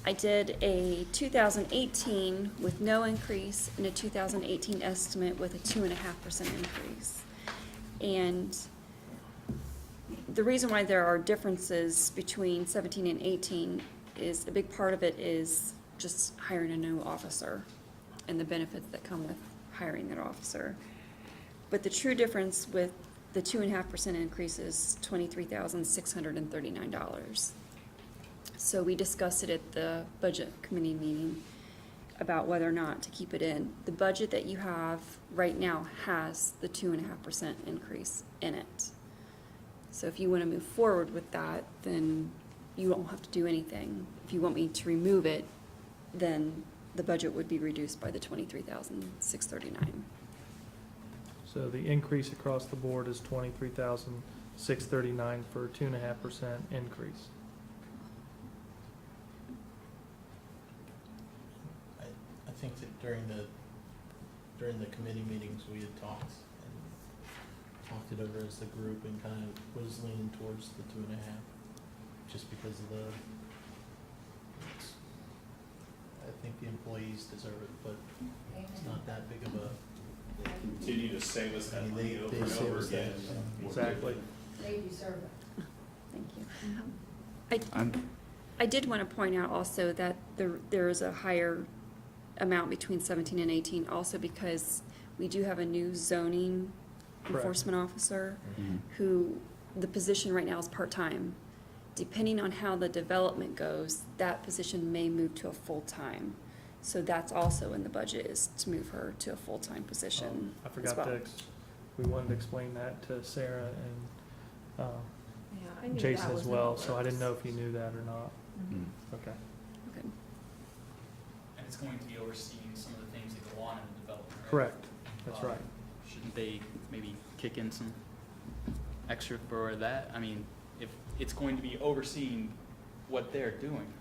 I did a 2018 with no increase and a 2018 estimate with a 2.5% increase. And the reason why there are differences between 17 and 18 is, a big part of it is just hiring a new officer and the benefits that come with hiring that officer. But the true difference with the 2.5% increase is $23,639. So we discussed it at the budget committee meeting about whether or not to keep it in. The budget that you have right now has the 2.5% increase in it. So if you want to move forward with that, then you won't have to do anything. If you want me to remove it, then the budget would be reduced by the $23,639. So the increase across the board is $23,639 for a 2.5% increase. I think that during the committee meetings, we had talked it over as the group and kind of was leaning towards the 2.5, just because of I think the employees deserve it, but it's not that big of a. Continue to save us that money over They and save over us that, again. Exactly. They deserve it. Thank you. I did want to point out also that there is a higher amount between 17 and 18, also because we do have a new zoning Correct. enforcement officer Mm-hmm. who, the position right now is part-time. Depending on how the development goes, that position may move to a full-time. So that's also in the budget, is to move her to a full-time position I as forgot well. we wanted to explain that to Sarah and Yeah, I knew Jason that as was in well, the so I didn't know works. if you knew that or not. Okay. Okay. And it's going to be overseeing some of the things that go on in the development, right? Correct, that's right. Shouldn't they maybe kick in some extra for that? I mean, if it's going to be overseeing what they're doing.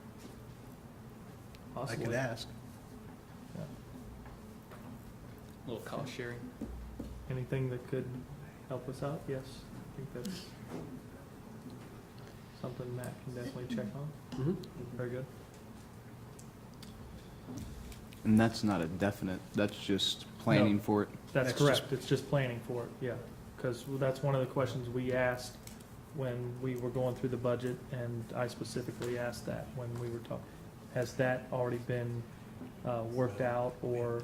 I Possibly. could ask. Yeah. A little cost sharing. Anything that could help us out? Yes, I think that's something Matt can definitely check on. Mm-hmm. Very good. And that's not a definite, that's just planning for it? That's That's correct, it's just planning for it, yeah. Because that's one of the questions we asked when we were going through the budget, and I specifically asked that when we were talking. Has that already been worked out, or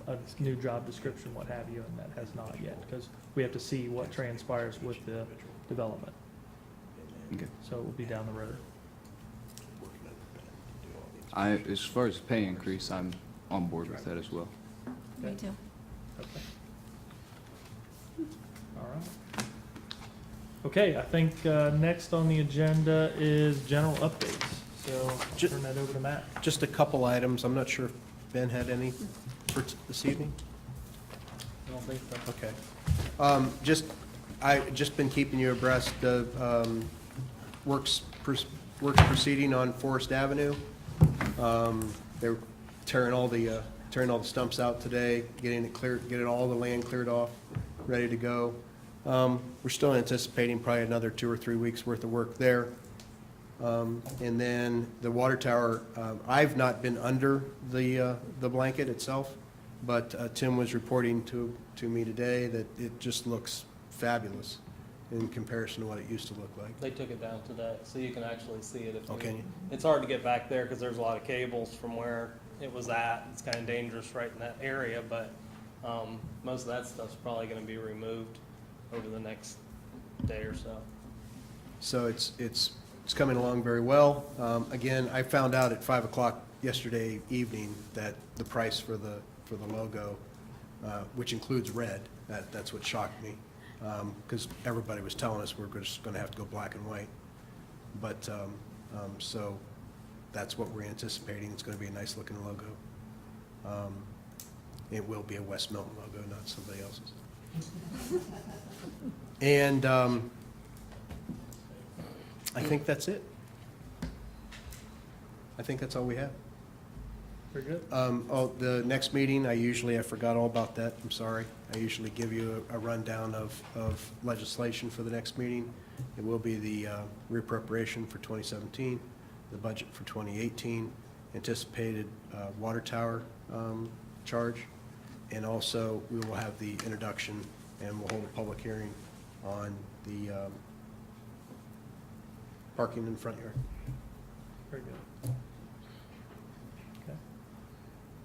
a new job description, what have you, and that has not yet, because we have to see what transpires with the development. Okay. So it will be down the road. As far as pay increase, I'm on board with that as well. Me too. Okay. All right. Okay, I think next on the agenda is general updates. So Ju- turn that over to Matt. Just a couple items. I'm not sure if Ben had any for this evening? I don't think so. Okay. I just been keeping you abreast of works proceeding on Forest Avenue. They're tearing all the stumps out today, getting all the land cleared off, ready to go. We're still anticipating probably another 2 or 3 weeks worth of work there. And then the water tower, I've not been under the blanket itself, but Tim was reporting to me today that it just looks fabulous in comparison to what it used to look like. They took it down to that, so you can actually see it if you. Oh, can you? It's hard to get back there because there's a lot of cables from where it was at. It's kind of dangerous right in that area, but most of that stuff's probably going to be removed over the next day or so. So it's coming along very well. Again, I found out at 5 o'clock yesterday evening that the price for the logo, which includes red, that's what shocked me, because everybody was telling us we're just going to have to go black and white. But, so that's what we're anticipating. It's going to be a nice looking logo. It will be a West Milton logo, not somebody else's. And I think that's it. I think that's all we have. Very good. The next meeting, I forgot all about that, I'm sorry. I usually give you a rundown of legislation for the next meeting. It will be the reappropriation for 2017, the budget for 2018, anticipated water tower charge, and also we will have the introduction, and we'll hold a public hearing on the parking in the front yard. Very good. Okay.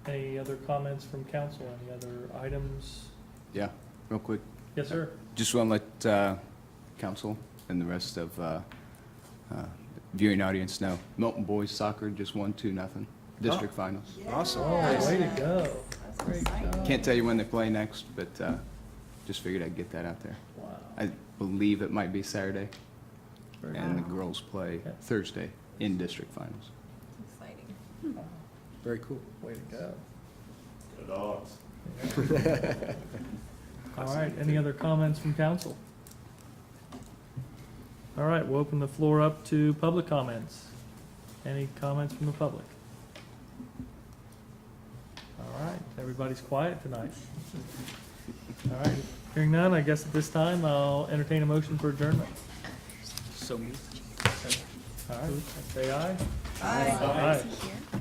Any other comments from council? Any other items? Yeah, real quick. Yes, sir. Just want to let council and the rest of viewing audience know, Milton boys soccer just won 2-0, district finals. Awesome. Oh, way to go. Great job. Can't tell you when they play next, but just figured I'd get that out there. Wow. I believe it might be Saturday, Very and the good. girls play Yeah. Thursday in district finals. Exciting. Very cool. Way to go. Good dogs. All right, any other comments from council? All right, we'll open the floor up to public comments. Any comments from the public? All right, everybody's quiet tonight. All right, hearing none, I guess at this time I'll entertain a motion for adjournment. So moved. All right, say aye. Aye. Aye.